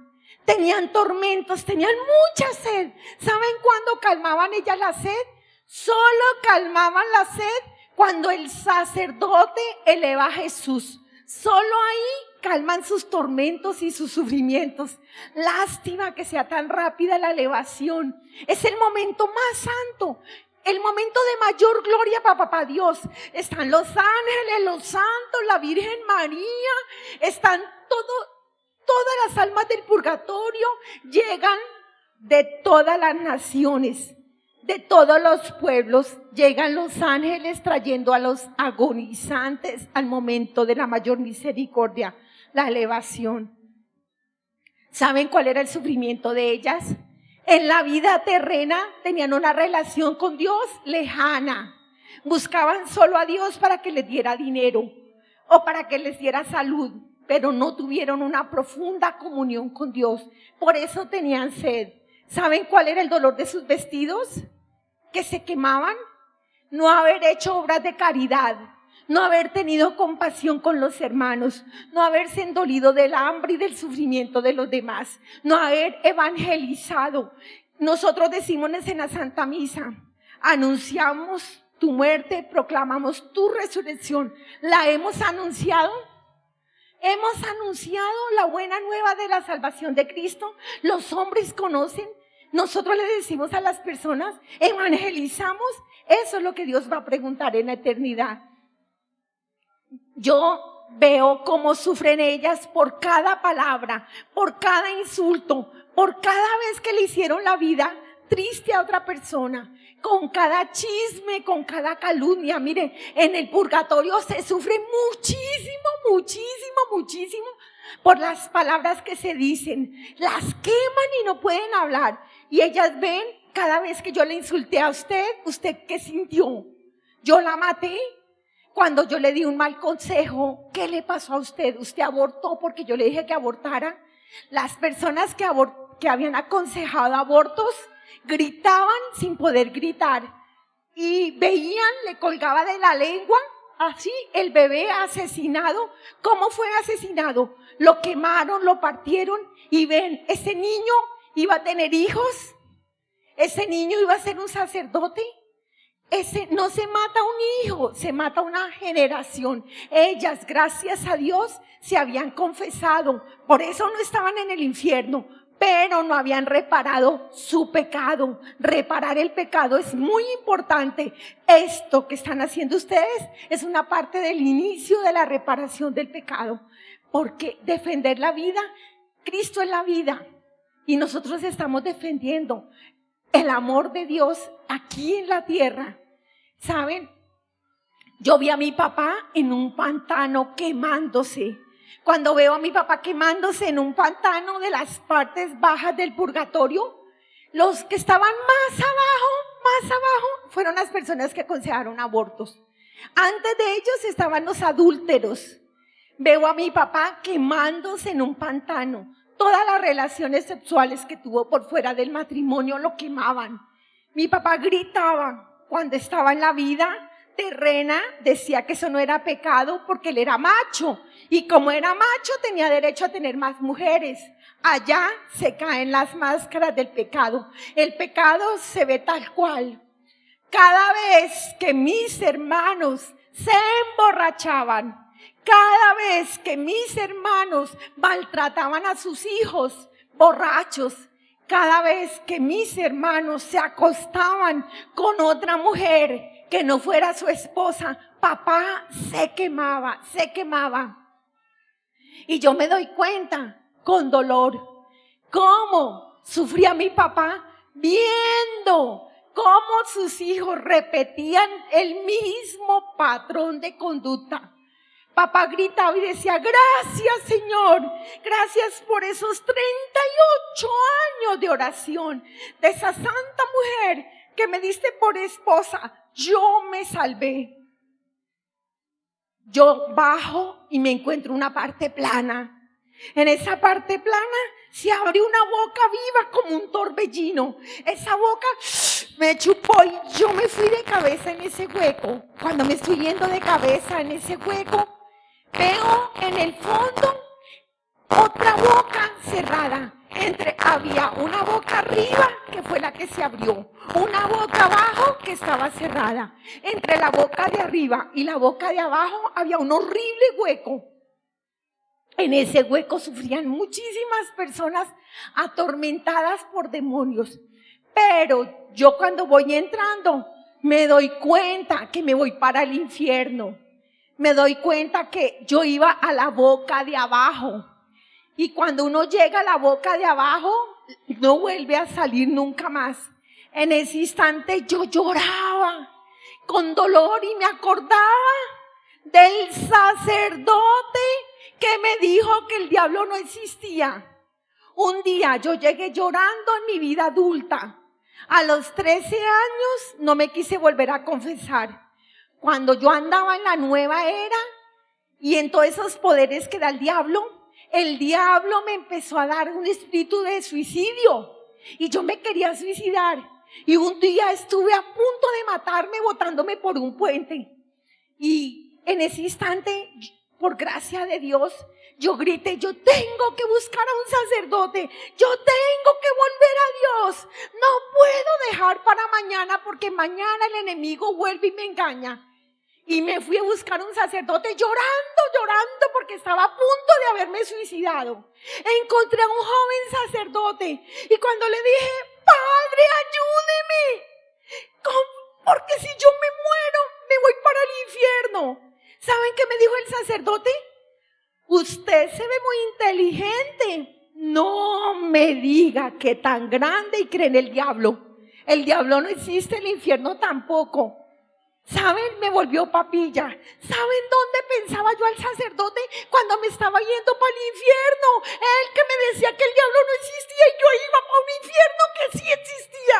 Tenían tormentos, tenían mucha sed. ¿Saben cuándo calmaban ellas la sed? Solo calmaban la sed cuando el sacerdote eleva a Jesús. Solo ahí calman sus tormentos y sus sufrimientos. Lástima que sea tan rápida la elevación. Es el momento más santo, el momento de mayor gloria para papá Dios. Están los ángeles, los santos, la Virgen María, están todas las almas del purgatorio. Llegan de todas las naciones, de todos los pueblos. Llegan los ángeles trayendo a los agonizantes al momento de la mayor misericordia, la elevación. ¿Saben cuál era el sufrimiento de ellas? En la vida terrena tenían una relación con Dios lejana. Buscaban solo a Dios para que les diera dinero o para que les diera salud, pero no tuvieron una profunda comunión con Dios. Por eso tenían sed. ¿Saben cuál era el dolor de sus vestidos? Que se quemaban. No haber hecho obras de caridad, no haber tenido compasión con los hermanos, no haberse endolido del hambre y del sufrimiento de los demás, no haber evangelizado. Nosotros decimos en la Santa Misa, anunciamos tu muerte, proclamamos tu resurrección. ¿La hemos anunciado? Hemos anunciado la buena nueva de la salvación de Cristo. Los hombres conocen. Nosotros le decimos a las personas, evangelizamos. Eso es lo que Dios va a preguntar en la eternidad. Yo veo cómo sufren ellas por cada palabra, por cada insulto, por cada vez que le hicieron la vida triste a otra persona, con cada chisme, con cada calumnia. Miren, en el purgatorio se sufre muchísimo por las palabras que se dicen. Las queman y no pueden hablar. Y ellas ven, cada vez que yo le insulté a usted, ¿usted qué sintió? Yo la maté. Cuando yo le di un mal consejo, ¿qué le pasó a usted? ¿Usted abortó porque yo le dije que abortara? Las personas que habían aconsejado abortos gritaban sin poder gritar y veían, le colgaba de la lengua así el bebé asesinado. ¿Cómo fue asesinado? Lo quemaron, lo partieron y ven, ese niño iba a tener hijos, ese niño iba a ser un sacerdote. No se mata un hijo, se mata una generación. Ellas, gracias a Dios, se habían confesado, por eso no estaban en el infierno, pero no habían reparado su pecado. Reparar el pecado es muy importante. Esto que están haciendo ustedes es una parte del inicio de la reparación del pecado, porque defender la vida, Cristo es la vida y nosotros estamos defendiendo. el amor de Dios aquí en la tierra. ¿Saben? Yo vi a mi papá en un pantano quemándose. Cuando veo a mi papá quemándose en un pantano de las partes bajas del purgatorio, los que estaban más abajo, fueron las personas que aconsejaron abortos. Antes de ellos estaban los adúlteros. Veo a mi papá quemándose en un pantano. Todas las relaciones sexuales que tuvo por fuera del matrimonio lo quemaban. Mi papá gritaba cuando estaba en la vida terrena, decía que eso no era pecado porque él era macho. Y como era macho tenía derecho a tener más mujeres. Allá se caen las máscaras del pecado. El pecado se ve tal cual. Cada vez que mis hermanos se emborrachaban, cada vez que mis hermanos maltrataban a sus hijos borrachos, cada vez que mis hermanos se acostaban con otra mujer que no fuera su esposa, papá se quemaba. Y yo me doy cuenta con dolor cómo sufría mi papá viendo cómo sus hijos repetían el mismo patrón de conducta. Papá gritaba y decía: gracias, Señor, gracias por esos 38 años de oración, de esa santa mujer que me diste por esposa. Yo me salvé. Yo bajo y me encuentro una parte plana. En esa parte plana se abrió una boca viva como un torbellino. Esa boca me chupó y yo me fui de cabeza en ese hueco. Cuando me estoy yendo de cabeza en ese hueco, veo en el fondo otra boca cerrada. Había una boca arriba que fue la que se abrió, una boca abajo que estaba cerrada. Entre la boca de arriba y la boca de abajo había un horrible hueco. En ese hueco sufrían muchísimas personas atormentadas por demonios. Pero yo cuando voy entrando me doy cuenta que me voy para el infierno. Me doy cuenta que yo iba a la boca de abajo. Y cuando uno llega a la boca de abajo, no vuelve a salir nunca más. En ese instante yo lloraba con dolor y me acordaba del sacerdote que me dijo que el diablo no existía. Un día yo llegué llorando en mi vida adulta. A los 13 años no me quise volver a confesar. Cuando yo andaba en la nueva era y en todos esos poderes que da el diablo me empezó a dar un espíritu de suicidio y yo me quería suicidar. Y un día estuve a punto de matarme botándome por un puente. Y en ese instante, por gracia de Dios, yo grité: yo tengo que buscar a un sacerdote, yo tengo que volver a Dios, no puedo dejar para mañana porque mañana el enemigo vuelve y me engaña. Y me fui a buscar un sacerdote llorando porque estaba a punto de haberme suicidado. Encontré a un joven sacerdote y cuando le dije: Padre, ayúdeme, porque si yo me muero, me voy para el infierno. ¿Saben qué me dijo el sacerdote? Usted se ve muy inteligente. No me diga que tan grande y cree en el diablo. El diablo no existe, el infierno tampoco. ¿Saben? Me volvió papilla. ¿Saben dónde pensaba yo al sacerdote cuando me estaba yendo para el infierno? Él que me decía que el diablo no existía y yo iba para un infierno que sí existía.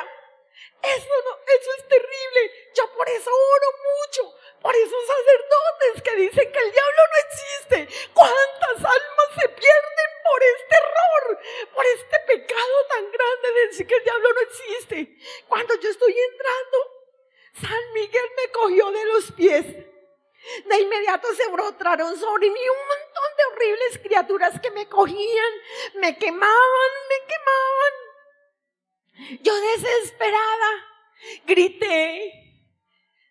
Eso es terrible. Yo por eso oro mucho por esos sacerdotes que dicen que el diablo no existe. ¿Cuántas almas se pierden por este error, por este pecado tan grande de decir que el diablo no existe? Cuando yo estoy entrando, San Miguel me cogió de los pies. De inmediato se brotaron sobre mí un montón de horribles criaturas que me cogían, me quemaban. Yo desesperada grité: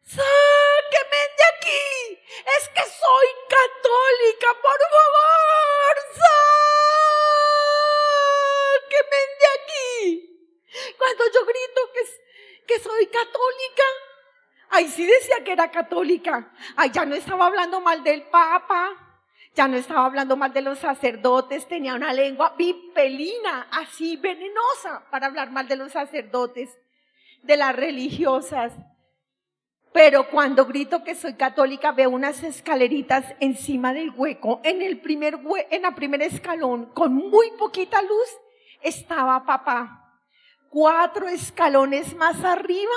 ¡sáquenme de aquí! ¡Es que soy católica! ¡Por favor! ¡sáquenme de aquí! Cuando yo grito que soy católica, ahí sí decía que era católica. Ahí ya no estaba hablando mal del Papa, ya no estaba hablando mal de los sacerdotes. Tenía una lengua vipelina, así venenosa, para hablar mal de los sacerdotes. de las religiosas. Pero cuando grito que soy católica, veo unas escaleritas encima del hueco, en la primer escalón, con muy poquita luz, estaba papá. 4 escalones más arriba,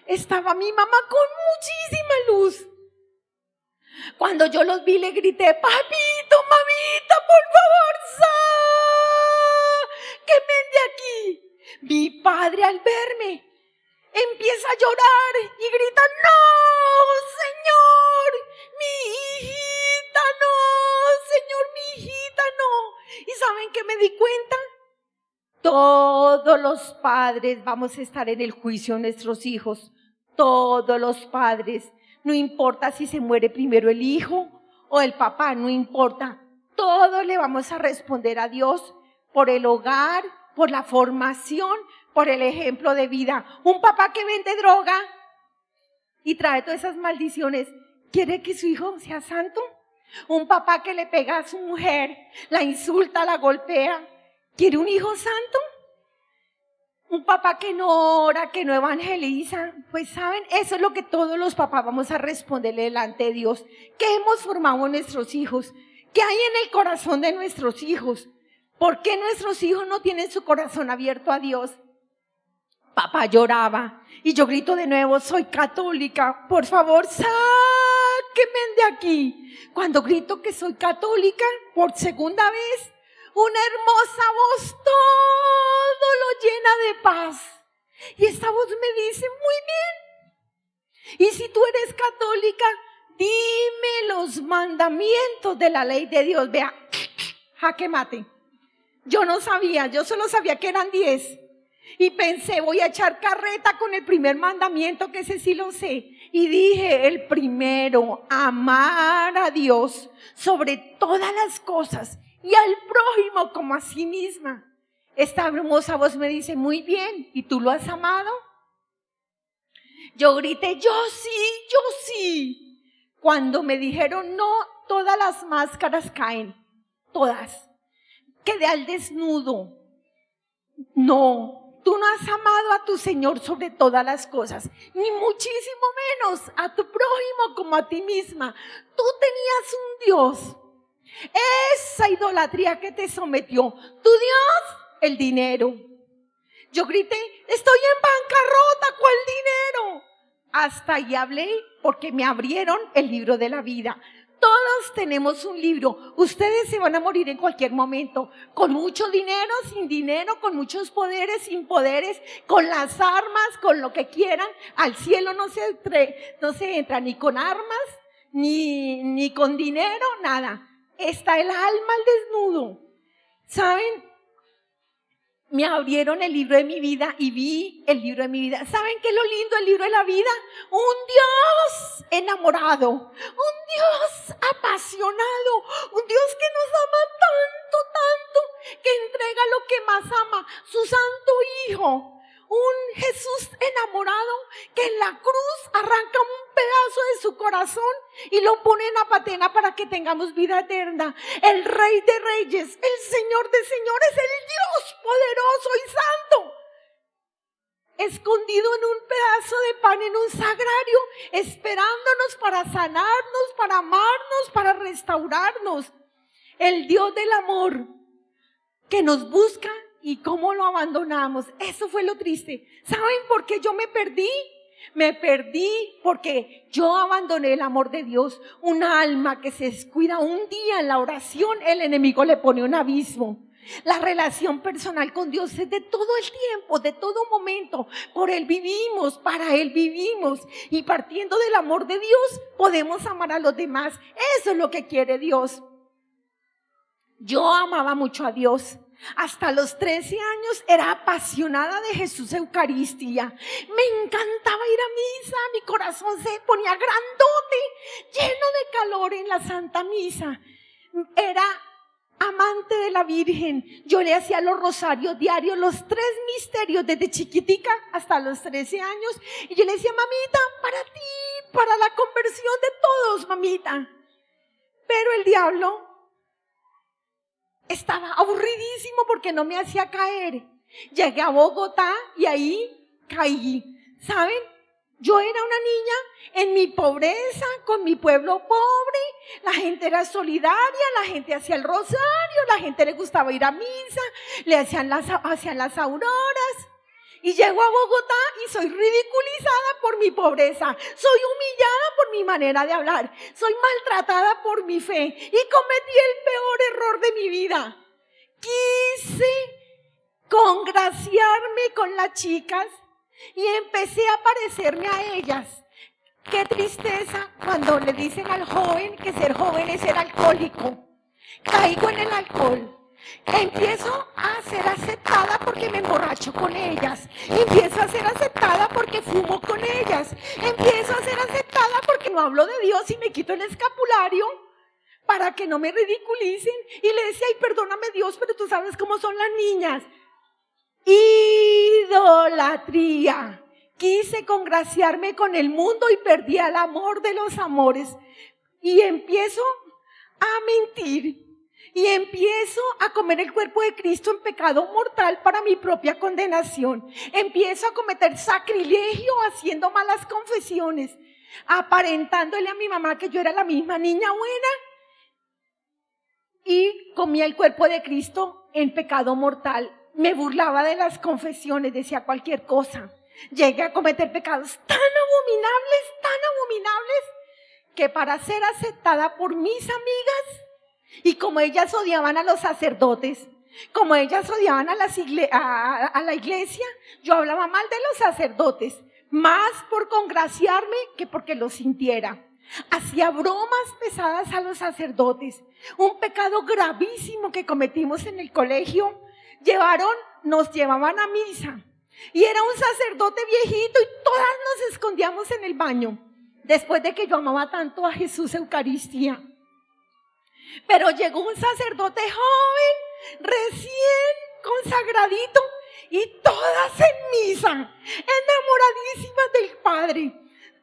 estaba mi mamá con muchísima luz. Cuando yo los vi, le grité: papito, mamita, por favor, sáquenme de aquí. Mi padre, al verme, empieza a llorar y grita: no, Señor, mi hijita, no, Señor, mi hijita, no. ¿Y saben qué me di cuenta? Todos los padres vamos a estar en el juicio de nuestros hijos. Todos los padres. No importa si se muere primero el hijo o el papá, no importa. Todos le vamos a responder a Dios por el hogar, por la formación, por el ejemplo de vida. Un papá que vende droga y trae todas esas maldiciones, ¿quiere que su hijo sea santo? Un papá que le pega a su mujer, la insulta, la golpea, ¿quiere un hijo santo? Un papá que no ora, que no evangeliza. Pues saben, eso es lo que todos los papás vamos a responderle delante de Dios. ¿Qué hemos formado en nuestros hijos? ¿Qué hay en el corazón de nuestros hijos? ¿Por qué nuestros hijos no tienen su corazón abierto a Dios? Papá lloraba y yo grito de nuevo: soy católica, por favor, sáquenme de aquí. Cuando grito que soy católica por segunda vez, una hermosa voz todo lo llena de paz. Y esta voz me dice: muy bien. Y si tú eres católica, dime los mandamientos de la ley de Dios. Vea, jaque mate. Yo no sabía, yo solo sabía que eran 10. Y pensé: voy a echar carreta con el primer mandamiento, que ese sí lo sé. Y dije: el primero, amar a Dios sobre todas las cosas y al prójimo como a sí misma. Esta hermosa voz me dice: muy bien, ¿y tú lo has amado? Yo grité: yo sí. Cuando me dijeron no, todas las máscaras caen, todas. Quedé al desnudo. No, tú no has amado a tu Señor sobre todas las cosas, ni muchísimo menos a tu prójimo como a ti misma. Tú tenías un Dios. Esa idolatría que te sometió, tu Dios, el dinero. Yo grité: estoy en bancarrota, ¿cuál dinero? Hasta ahí hablé porque me abrieron el libro de la vida. Todos tenemos un libro. Ustedes se van a morir en cualquier momento, con mucho dinero, sin dinero, con muchos poderes, sin poderes, con las armas, con lo que quieran. Al cielo no se entra ni con armas, ni con dinero, nada. Está el alma al desnudo. ¿Saben? Me abrieron el libro de mi vida y vi el libro de mi vida. ¿Saben qué es lo lindo del libro de la vida? Un Dios enamorado, un Dios apasionado, un Dios que nos ama tanto, que entrega lo que más ama, su santo Hijo. Un Jesús enamorado que en la cruz arranca un pedazo de su corazón y lo pone en la patena para que tengamos vida eterna. El Rey de Reyes, el Señor de Señores, el Dios poderoso y santo, escondido en un pedazo de pan en un sagrario, esperándonos para sanarnos, para amarnos, para restaurarnos. El Dios del amor que nos busca. ¿Y cómo lo abandonamos? Eso fue lo triste. ¿Saben por qué yo me perdí? Me perdí porque yo abandoné el amor de Dios. Un alma que se descuida un día en la oración, el enemigo le pone un abismo. La relación personal con Dios es de todo el tiempo, de todo momento. Por Él vivimos, para Él vivimos. Y partiendo del amor de Dios, podemos amar a los demás. Eso es lo que quiere Dios. Yo amaba mucho a Dios. Hasta los 13 años era apasionada de Jesús Eucaristía. Me encantaba ir a misa, mi corazón se ponía grandote, lleno de calor en la Santa Misa. Era amante de la Virgen. Yo le hacía los rosarios diarios, los 3 misterios desde chiquitica hasta los 13 años. Y yo le decía: mamita, para ti, para la conversión de todos, mamita. Pero el diablo estaba aburridísimo porque no me hacía caer. Llegué a Bogotá y ahí caí. ¿Saben? Yo era una niña en mi pobreza, con mi pueblo pobre, la gente era solidaria, la gente hacía el rosario, la gente le gustaba ir a misa, le hacían las auroras. Y llego a Bogotá y soy ridiculizada por mi pobreza, soy humillada por mi manera de hablar, soy maltratada por mi fe y cometí el peor error de mi vida. Quise congraciarme con las chicas y empecé a parecerme a ellas. Qué tristeza cuando le dicen al joven que ser joven es ser alcohólico. Caigo en el alcohol. Empiezo a ser aceptada porque me emborracho con ellas. Empiezo a ser aceptada porque fumo con ellas. Empiezo a ser aceptada porque no hablo de Dios y me quito el escapulario para que no me ridiculicen. Y le decía, ay, perdóname Dios, pero tú sabes cómo son las niñas. Idolatría. Quise congraciarme con el mundo y perdí el amor de los amores. Y empiezo a mentir. Y empiezo a comer el cuerpo de Cristo en pecado mortal para mi propia condenación. Empiezo a cometer sacrilegio haciendo malas confesiones, aparentándole a mi mamá que yo era la misma niña buena. Y comía el cuerpo de Cristo en pecado mortal. Me burlaba de las confesiones, decía cualquier cosa. Llegué a cometer pecados tan abominables, que para ser aceptada por mis amigas, y como ellas odiaban a los sacerdotes, como ellas odiaban a la iglesia, yo hablaba mal de los sacerdotes, más por congraciarme que porque lo sintiera. Hacía bromas pesadas a los sacerdotes, un pecado gravísimo que cometimos en el colegio. Nos llevaban a misa y era un sacerdote viejito y todas nos escondíamos en el baño después de que yo amaba tanto a Jesús Eucaristía. Pero llegó un sacerdote joven, recién consagradito, y todas en misa, enamoradísimas del Padre,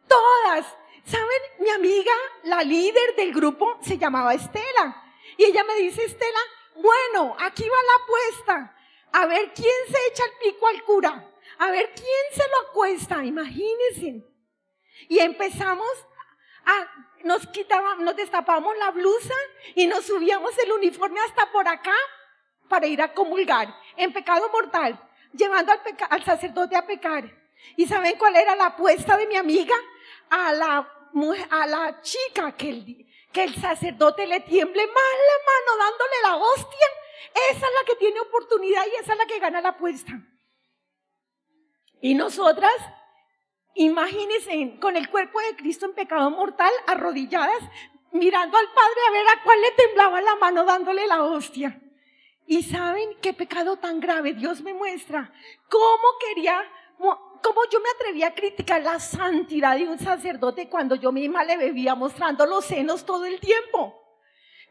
todas. ¿Saben? Mi amiga, la líder del grupo, se llamaba Estela, y ella me dice, Estela, bueno, aquí va la apuesta, a ver quién se echa el pico al cura, a ver quién se lo acuesta, imagínense. Y empezamos nos destapábamos la blusa y nos subíamos el uniforme hasta por acá para ir a comulgar en pecado mortal, llevando al sacerdote a pecar. ¿Y saben cuál era la apuesta de mi amiga? A la chica que el sacerdote le tiemble más la mano dándole la hostia. Esa es la que tiene oportunidad y esa es la que gana la apuesta. Y nosotras, imagínense, con el cuerpo de Cristo en pecado mortal, arrodilladas, mirando al Padre a ver a cuál le temblaba la mano dándole la hostia. Y ¿saben qué pecado tan grave Dios me muestra? ¿Cómo yo me atreví a criticar la santidad de un sacerdote cuando yo misma le bebía mostrando los senos todo el tiempo?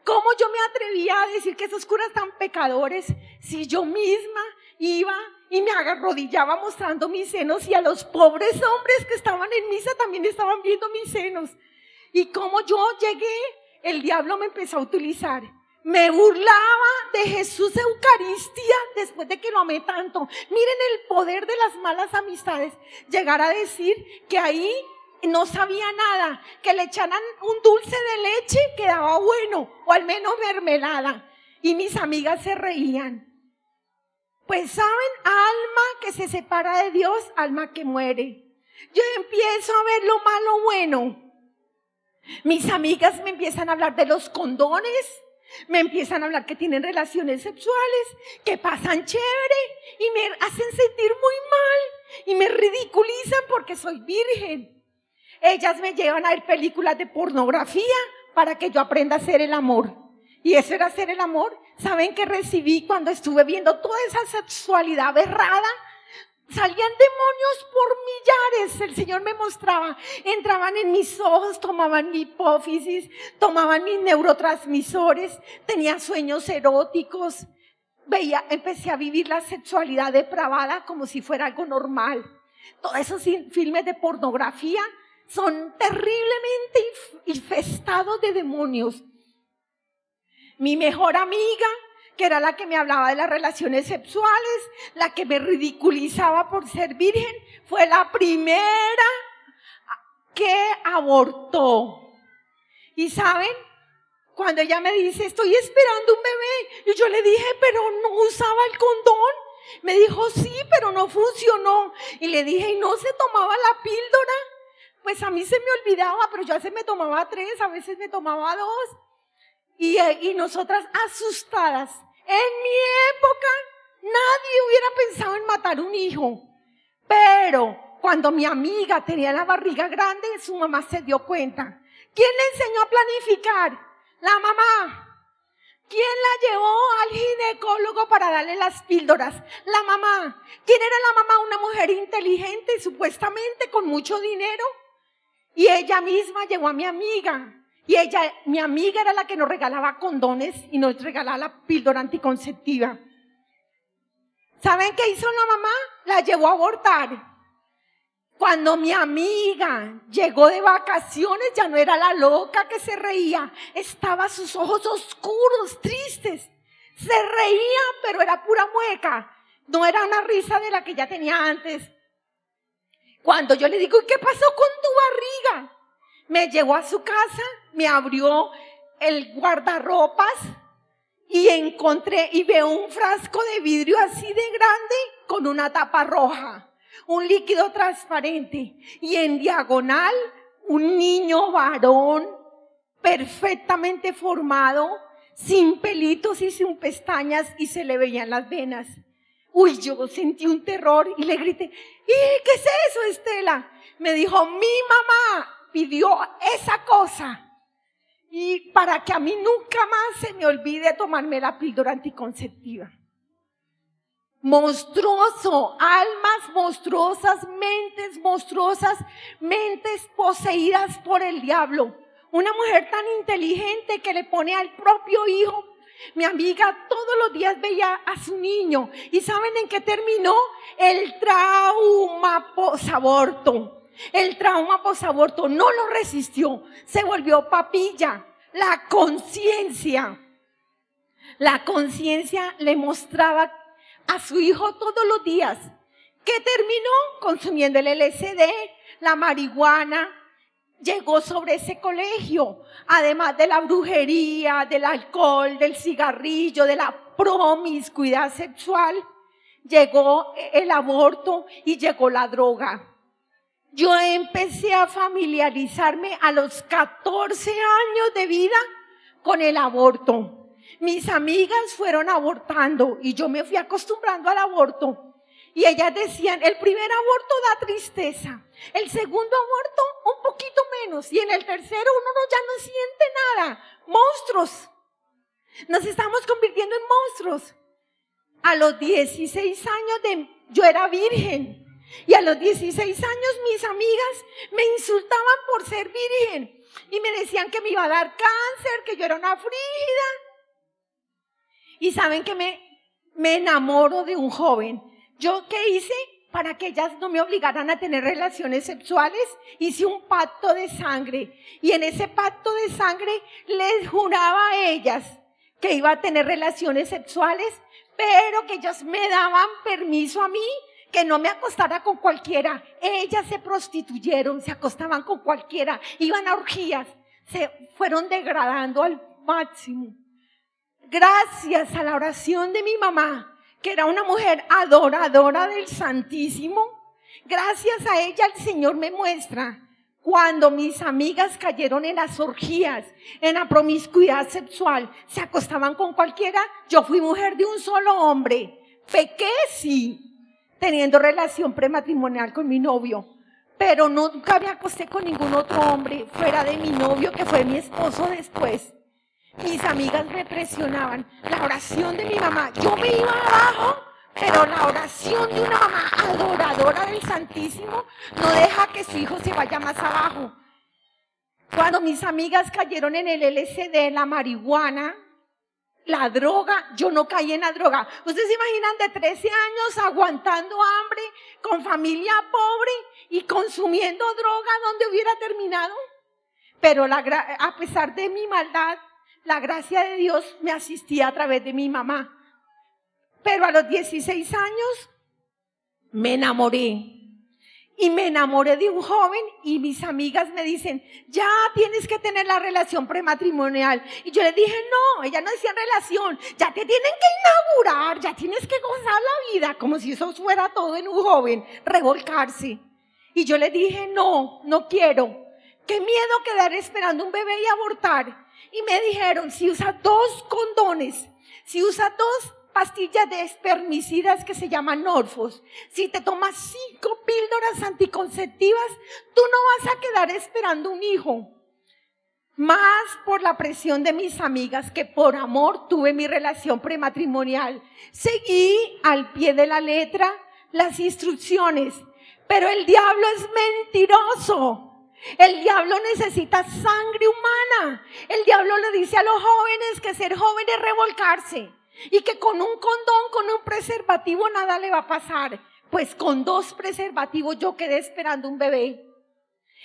¿Cómo yo me atrevía a decir que esos curas tan pecadores si yo misma iba y me arrodillaba mostrando mis senos y a los pobres hombres que estaban en misa también estaban viendo mis senos? Y como yo llegué, el diablo me empezó a utilizar. Me burlaba de Jesús Eucaristía después de que lo amé tanto. Miren el poder de las malas amistades. Llegar a decir que ahí no sabía nada, que le echaran un dulce de leche quedaba bueno, o al menos mermelada. Y mis amigas se reían. Pues saben, alma que se separa de Dios, alma que muere. Yo empiezo a ver lo malo bueno. Mis amigas me empiezan a hablar de los condones, me empiezan a hablar que tienen relaciones sexuales, que pasan chévere y me hacen sentir muy mal y me ridiculizan porque soy virgen. Ellas me llevan a ver películas de pornografía para que yo aprenda a hacer el amor. Y eso era hacer el amor. ¿Saben qué recibí cuando estuve viendo toda esa sexualidad aberrada? Salían demonios por millares, el Señor me mostraba, entraban en mis ojos, tomaban mi hipófisis, tomaban mis neurotransmisores, tenía sueños eróticos, empecé a vivir la sexualidad depravada como si fuera algo normal. Todos esos filmes de pornografía son terriblemente infestados de demonios. Mi mejor amiga, que era la que me hablaba de las relaciones sexuales, la que me ridiculizaba por ser virgen, fue la primera que abortó. Y ¿saben? Cuando ella me dice, estoy esperando un bebé, y yo le dije, pero no usaba el condón. Me dijo, sí, pero no funcionó. Y le dije, ¿y no se tomaba la píldora? Pues a mí se me olvidaba, pero yo a veces me tomaba 3, a veces me tomaba 2. Y nosotras asustadas. En mi época, nadie hubiera pensado en matar un hijo. Pero cuando mi amiga tenía la barriga grande, su mamá se dio cuenta. ¿Quién le enseñó a planificar? La mamá. ¿Quién la llevó al ginecólogo para darle las píldoras? La mamá. ¿Quién era la mamá? Una mujer inteligente, supuestamente con mucho dinero. Y ella misma llevó a mi amiga. Y mi amiga era la que nos regalaba condones y nos regalaba la píldora anticonceptiva. ¿Saben qué hizo la mamá? La llevó a abortar. Cuando mi amiga llegó de vacaciones, ya no era la loca que se reía, estaba sus ojos oscuros, tristes. Se reía, pero era pura mueca. No era una risa de la que ya tenía antes. Cuando yo le digo, ¿qué pasó con tu barriga? Me llevó a su casa, me abrió el guardarropas y encontré y veo un frasco de vidrio así de grande con una tapa roja. Un líquido transparente y en diagonal un niño varón perfectamente formado, sin pelitos y sin pestañas y se le veían las venas. Uy, yo sentí un terror y le grité, ¿qué es eso, Estela? Me dijo, mi mamá pidió esa cosa y para que a mí nunca más se me olvide tomarme la píldora anticonceptiva. Monstruoso, almas monstruosas, mentes poseídas por el diablo. Una mujer tan inteligente que le pone al propio hijo. Mi amiga todos los días veía a su niño. ¿Y saben en qué terminó? El trauma posaborto. El trauma posaborto no lo resistió. Se volvió papilla. La conciencia le mostraba a su hijo todos los días, que terminó consumiendo el LSD, la marihuana, llegó sobre ese colegio, además de la brujería, del alcohol, del cigarrillo, de la promiscuidad sexual, llegó el aborto y llegó la droga. Yo empecé a familiarizarme a los 14 años de vida con el aborto. Mis amigas fueron abortando y yo me fui acostumbrando al aborto. Y ellas decían, el primer aborto da tristeza, el segundo aborto un poquito menos y en el tercero uno ya no siente nada. Monstruos. Nos estamos convirtiendo en monstruos. A los 16 años yo era virgen. Y a los 16 años mis amigas me insultaban por ser virgen. Y me decían que me iba a dar cáncer, que yo era una frígida. Y saben que me enamoro de un joven. ¿Yo qué hice? Para que ellas no me obligaran a tener relaciones sexuales, hice un pacto de sangre. Y en ese pacto de sangre les juraba a ellas que iba a tener relaciones sexuales, pero que ellas me daban permiso a mí, que no me acostara con cualquiera. Ellas se prostituyeron, se acostaban con cualquiera, iban a orgías, se fueron degradando al máximo. Gracias a la oración de mi mamá, que era una mujer adoradora del Santísimo, gracias a ella el Señor me muestra cuando mis amigas cayeron en las orgías, en la promiscuidad sexual, se acostaban con cualquiera. Yo fui mujer de un solo hombre, pequé sí, teniendo relación prematrimonial con mi novio, pero nunca me acosté con ningún otro hombre fuera de mi novio, que fue mi esposo después. Mis amigas me presionaban. La oración de mi mamá, yo me iba abajo, pero la oración de una mamá adoradora del Santísimo no deja que su hijo se vaya más abajo. Cuando mis amigas cayeron en el LSD, la marihuana, la droga, yo no caí en la droga. ¿Ustedes se imaginan de 13 años aguantando hambre, con familia pobre y consumiendo droga, donde hubiera terminado? Pero a pesar de mi maldad, La gracia de Dios me asistía a través de mi mamá. Pero a los 16 años me enamoré. Y me enamoré de un joven y mis amigas me dicen, ya tienes que tener la relación prematrimonial. Y yo les dije, no, ella no decía relación, ya te tienen que inaugurar, ya tienes que gozar la vida, como si eso fuera todo en un joven, revolcarse. Y yo les dije, no, no quiero. Qué miedo quedar esperando un bebé y abortar. Y me dijeron, si usas 2 condones, si usas 2 pastillas de espermicidas que se llaman Norfos, si te tomas 5 píldoras anticonceptivas, tú no vas a quedar esperando un hijo. Más por la presión de mis amigas que por amor tuve mi relación prematrimonial. Seguí al pie de la letra las instrucciones, pero el diablo es mentiroso. El diablo necesita sangre humana. El diablo le dice a los jóvenes que ser joven es revolcarse. Y que con un condón, con un preservativo nada le va a pasar. Pues con 2 preservativos yo quedé esperando un bebé.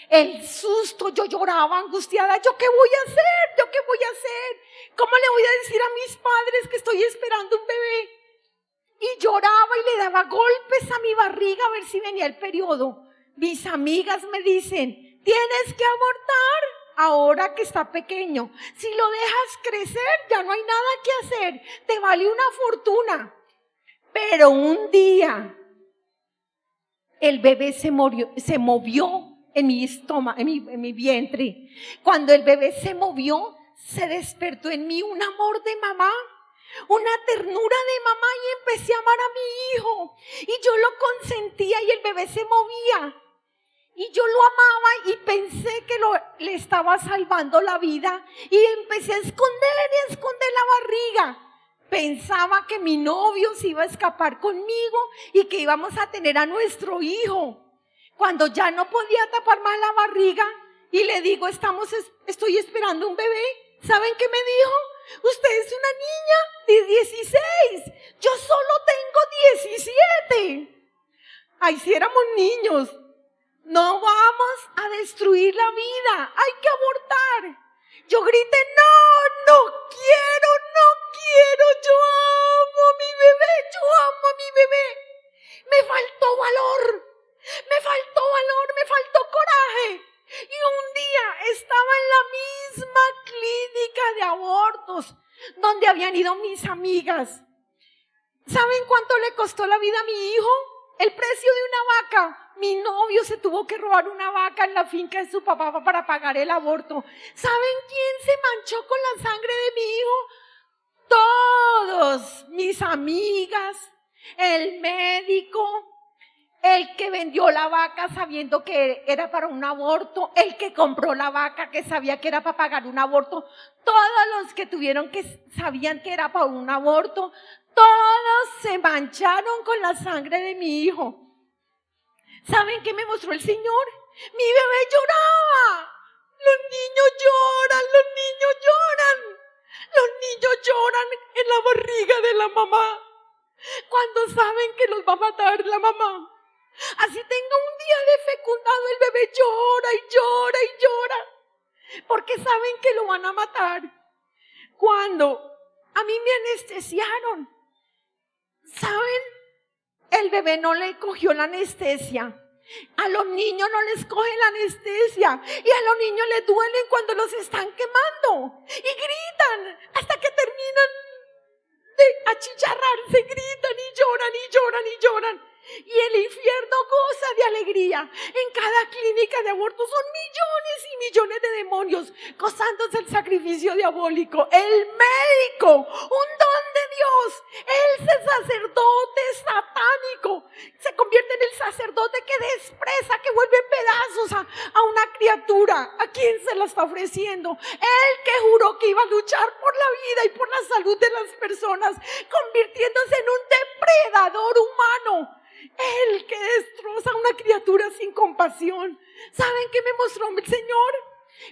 El susto, yo lloraba angustiada. ¿Yo qué voy a hacer? ¿Yo qué voy a hacer? ¿Cómo le voy a decir a mis padres que estoy esperando un bebé? Y lloraba y le daba golpes a mi barriga a ver si venía el periodo. Mis amigas me dicen, tienes que abortar ahora que está pequeño. Si lo dejas crecer, ya no hay nada que hacer. Te vale una fortuna. Pero un día, el bebé se movió en mi estómago, en mi vientre. Cuando el bebé se movió, se despertó en mí un amor de mamá, una ternura de mamá, y empecé a amar a mi hijo. Y yo lo consentía y el bebé se movía. Y yo lo amaba y pensé que le estaba salvando la vida. Y empecé a esconder la barriga. Pensaba que mi novio se iba a escapar conmigo y que íbamos a tener a nuestro hijo. Cuando ya no podía tapar más la barriga y le digo, estoy esperando un bebé. ¿Saben qué me dijo? Usted es una niña de 16. Yo solo tengo 17. Ay, si éramos niños. No vamos a destruir la vida, hay que abortar. Yo grité, no quiero, yo amo a mi bebé, Me faltó valor, me faltó coraje. Y un día estaba en la misma clínica de abortos donde habían ido mis amigas. ¿Saben cuánto le costó la vida a mi hijo? El precio de una vaca. Mi novio se tuvo que robar una vaca en la finca de su papá para pagar el aborto. ¿Saben quién se manchó con la sangre de mi hijo? Todos, mis amigas, el médico, el que vendió la vaca sabiendo que era para un aborto, el que compró la vaca que sabía que era para pagar un aborto, todos los que sabían que era para un aborto, todos se mancharon con la sangre de mi hijo. ¿Saben qué me mostró el Señor? Mi bebé lloraba. Los niños lloran en la barriga de la mamá cuando saben que los va a matar la mamá. Así tenga un día de fecundado, el bebé llora y llora y llora porque saben que lo van a matar. Cuando a mí me anestesiaron, ¿saben? El bebé no le cogió la anestesia. A los niños no les coge la anestesia y a los niños les duelen cuando los están quemando y gritan hasta que terminan de achicharrarse, gritan y lloran y lloran y lloran. Y el infierno goza de alegría. En cada clínica de aborto son millones y millones de demonios gozándose el sacrificio diabólico. El médico, un don de Dios, el sacerdote satánico, se convierte en el sacerdote que despreza, que vuelve en pedazos a una criatura. ¿A quién se la está ofreciendo? El que juró que iba a luchar por la vida y por la salud de las personas, convirtiéndose en un depredador humano. El que destroza a una criatura sin compasión. ¿Saben qué me mostró el Señor?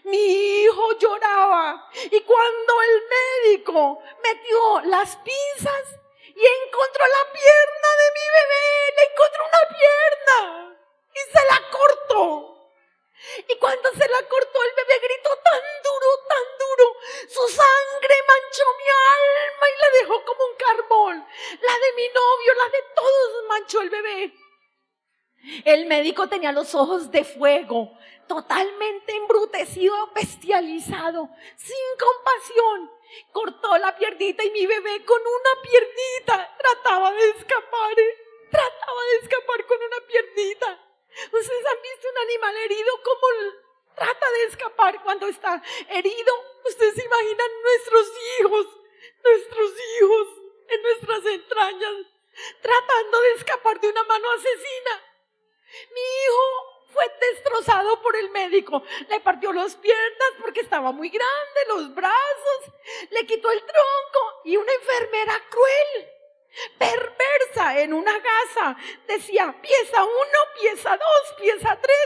Mi hijo lloraba y cuando el médico metió las pinzas y encontró la pierna de mi bebé, le encontró una pierna y se la cortó. Y cuando se la cortó, el bebé gritó tan duro, su sangre manchó mi alma y la dejó como un carbón. La de mi novio, la de todos manchó el bebé. El médico tenía los ojos de fuego, totalmente embrutecido, bestializado, sin compasión. Cortó la piernita y mi bebé con una piernita trataba de escapar con una piernita. Ustedes han visto un animal herido cómo trata de escapar cuando está herido. Ustedes se imaginan nuestros hijos en nuestras entrañas, tratando de escapar de una mano asesina. Mi hijo fue destrozado por el médico, le partió las piernas porque estaba muy grande, los brazos, le quitó el tronco, y una enfermera cruel, perversa, en una gasa decía pieza 1, pieza 2, pieza 3,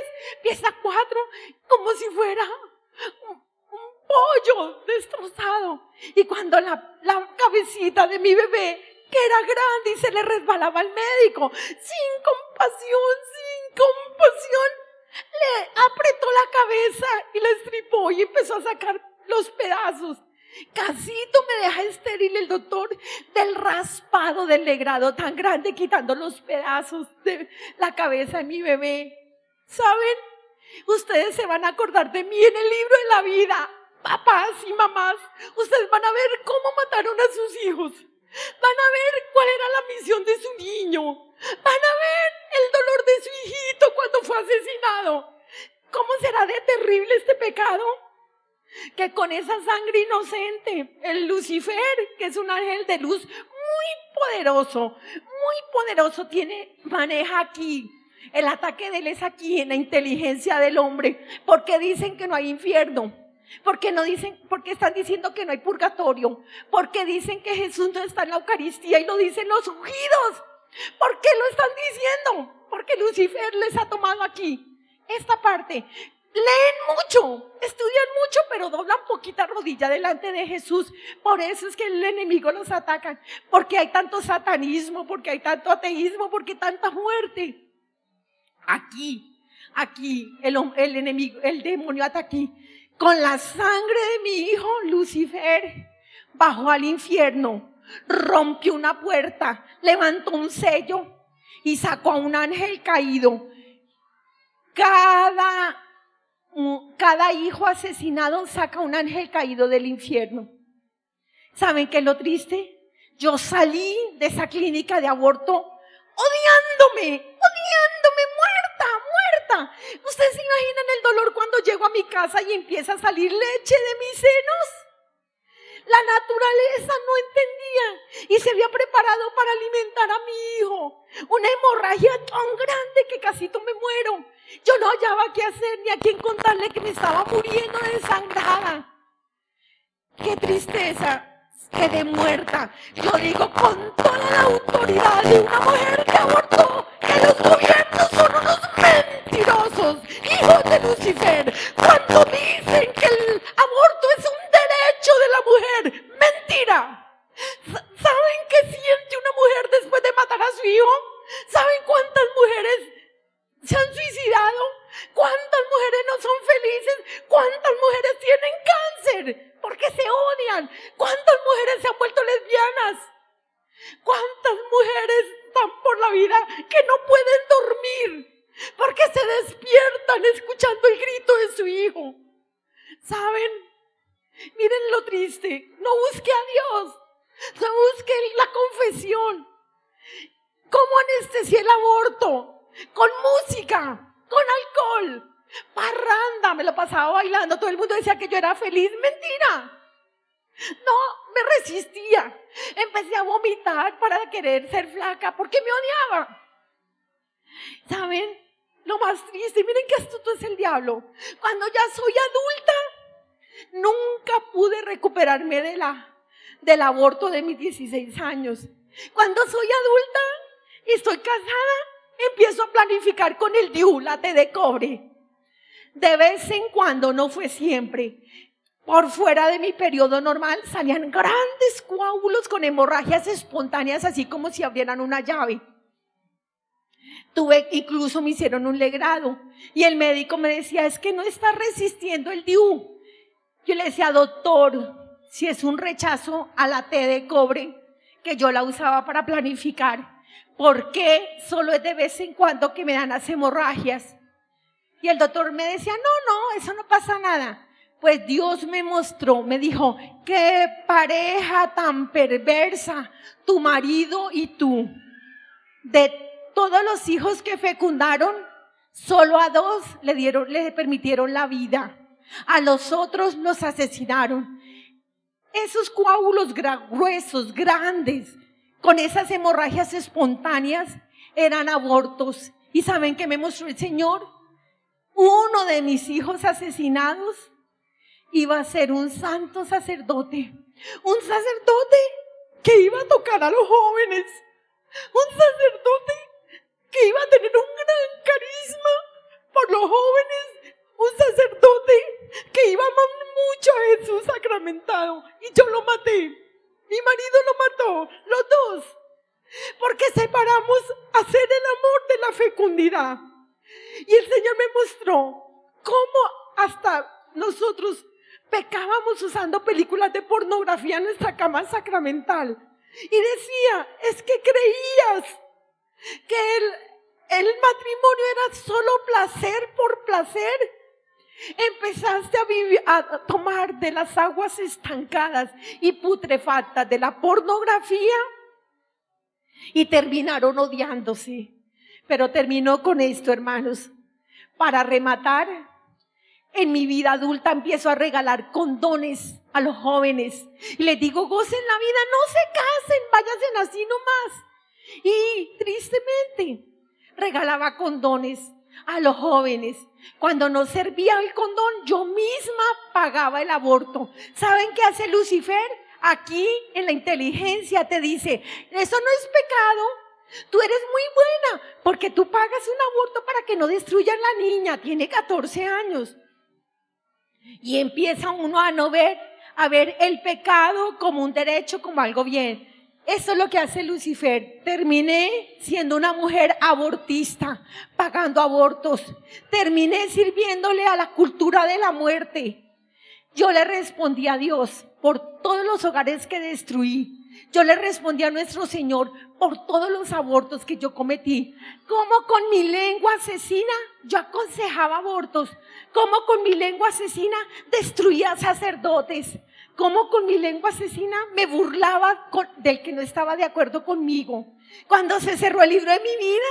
pieza 4, como si fuera un pollo destrozado. Y cuando la cabecita de mi bebé, que era grande y se le resbalaba al médico, sin compasión, le apretó la cabeza y la estripó y empezó a sacar los pedazos. Casito me deja estéril el doctor del raspado del legrado tan grande, quitando los pedazos de la cabeza de mi bebé. ¿Saben? Ustedes se van a acordar de mí en el libro de la vida. Papás y mamás, ustedes van a ver cómo mataron a sus hijos. Van a ver cuál era la misión de su niño. Van a ver el dolor de su hijito cuando fue asesinado. ¿Cómo será de terrible este pecado? Que con esa sangre inocente, el Lucifer, que es un ángel de luz muy poderoso, maneja aquí. El ataque de él es aquí, en la inteligencia del hombre. Porque dicen que no hay infierno. Porque están diciendo que no hay purgatorio. Porque dicen que Jesús no está en la Eucaristía y lo dicen los ungidos. ¿Por qué lo están diciendo? Porque Lucifer les ha tomado aquí esta parte. Leen mucho, estudian mucho, pero doblan poquita rodilla delante de Jesús. Por eso es que el enemigo los ataca. Porque hay tanto satanismo, porque hay tanto ateísmo, porque hay tanta muerte. Aquí, el enemigo, el demonio ataca aquí. Con la sangre de mi hijo, Lucifer bajó al infierno, rompió una puerta, levantó un sello y sacó a un ángel caído. Cada hijo asesinado saca un ángel caído del infierno. ¿Saben qué es lo triste? Yo salí de esa clínica de aborto odiándome, muerta. ¿Ustedes se imaginan el dolor cuando llego a mi casa y empieza a salir leche de mis senos? La naturaleza no entendía y se había preparado para alimentar a mi hijo. Una hemorragia tan grande que casi me muero. Yo no hallaba qué hacer ni a quién contarle que me estaba muriendo desangrada. ¡Qué tristeza! Quedé muerta. Yo digo con toda la autoridad de una mujer que abortó que los gobiernos son unos mentirosos, hijos de Lucifer. Cuando dicen que el aborto es un derecho de la mujer, mentira. ¿Saben qué siente una mujer después de matar a su hijo? ¿Saben cuántas mujeres se han suicidado? ¿Cuántas mujeres no son felices? ¿Cuántas mujeres tienen cáncer? Porque se odian. ¿Cuántas mujeres se han vuelto lesbianas? ¿Cuántas mujeres están por la vida que no pueden dormir? Porque se despiertan escuchando el grito de su hijo. ¿Saben? Miren lo triste. No busque a Dios. No busque la confesión. ¿Cómo anestesié el aborto? Con música, con alcohol, parranda, me lo pasaba bailando. Todo el mundo decía que yo era feliz. Mentira. No, me resistía. Empecé a vomitar para querer ser flaca porque me odiaba. ¿Saben? Lo más triste, miren qué astuto es el diablo. Cuando ya soy adulta, nunca pude recuperarme del aborto de mis 16 años. Cuando soy adulta y estoy casada, empiezo a planificar con el DIU, la T de cobre. De vez en cuando, no fue siempre. Por fuera de mi periodo normal salían grandes coágulos con hemorragias espontáneas, así como si abrieran una llave. Incluso me hicieron un legrado y el médico me decía, es que no está resistiendo el DIU. Yo le decía, doctor, si es un rechazo a la T de cobre, que yo la usaba para planificar. ¿Por qué solo es de vez en cuando que me dan las hemorragias? Y el doctor me decía, no, eso no pasa nada. Pues Dios me mostró, me dijo, qué pareja tan perversa, tu marido y tú. De todos los hijos que fecundaron, solo a 2 le permitieron la vida. A los otros los asesinaron. Esos coágulos gruesos, grandes, con esas hemorragias espontáneas, eran abortos. ¿Y saben qué me mostró el Señor? Uno de mis hijos asesinados iba a ser un santo sacerdote. Un sacerdote que iba a tocar a los jóvenes. Un sacerdote que iba a tener un gran carisma por los jóvenes. Un sacerdote que iba a amar mucho a Jesús sacramentado. Y yo lo maté. Mi marido lo mató, los 2. Porque separamos hacer el amor de la fecundidad. Y el Señor me mostró cómo hasta nosotros pecábamos usando películas de pornografía en nuestra cama sacramental. Y decía, es que creías que el matrimonio era solo placer por placer. Empezaste a tomar de las aguas estancadas y putrefactas de la pornografía y terminaron odiándose. Pero terminó con esto, hermanos. Para rematar, en mi vida adulta empiezo a regalar condones a los jóvenes. Y les digo, gocen la vida, no se casen, váyanse así nomás. Y tristemente, regalaba condones a los jóvenes. Cuando no servía el condón, yo misma pagaba el aborto. ¿Saben qué hace Lucifer? Aquí en la inteligencia te dice, eso no es pecado. Tú eres muy buena porque tú pagas un aborto para que no destruyan la niña, tiene 14 años. Y empieza uno a no ver, a ver el pecado como un derecho, como algo bien. Eso es lo que hace Lucifer. Terminé siendo una mujer abortista, pagando abortos. Terminé sirviéndole a la cultura de la muerte. Yo le respondí a Dios por todos los hogares que destruí. Yo le respondí a nuestro Señor por todos los abortos que yo cometí. Como con mi lengua asesina yo aconsejaba abortos. Como con mi lengua asesina destruía sacerdotes. Como con mi lengua asesina me burlaba del que no estaba de acuerdo conmigo. Cuando se cerró el libro de mi vida,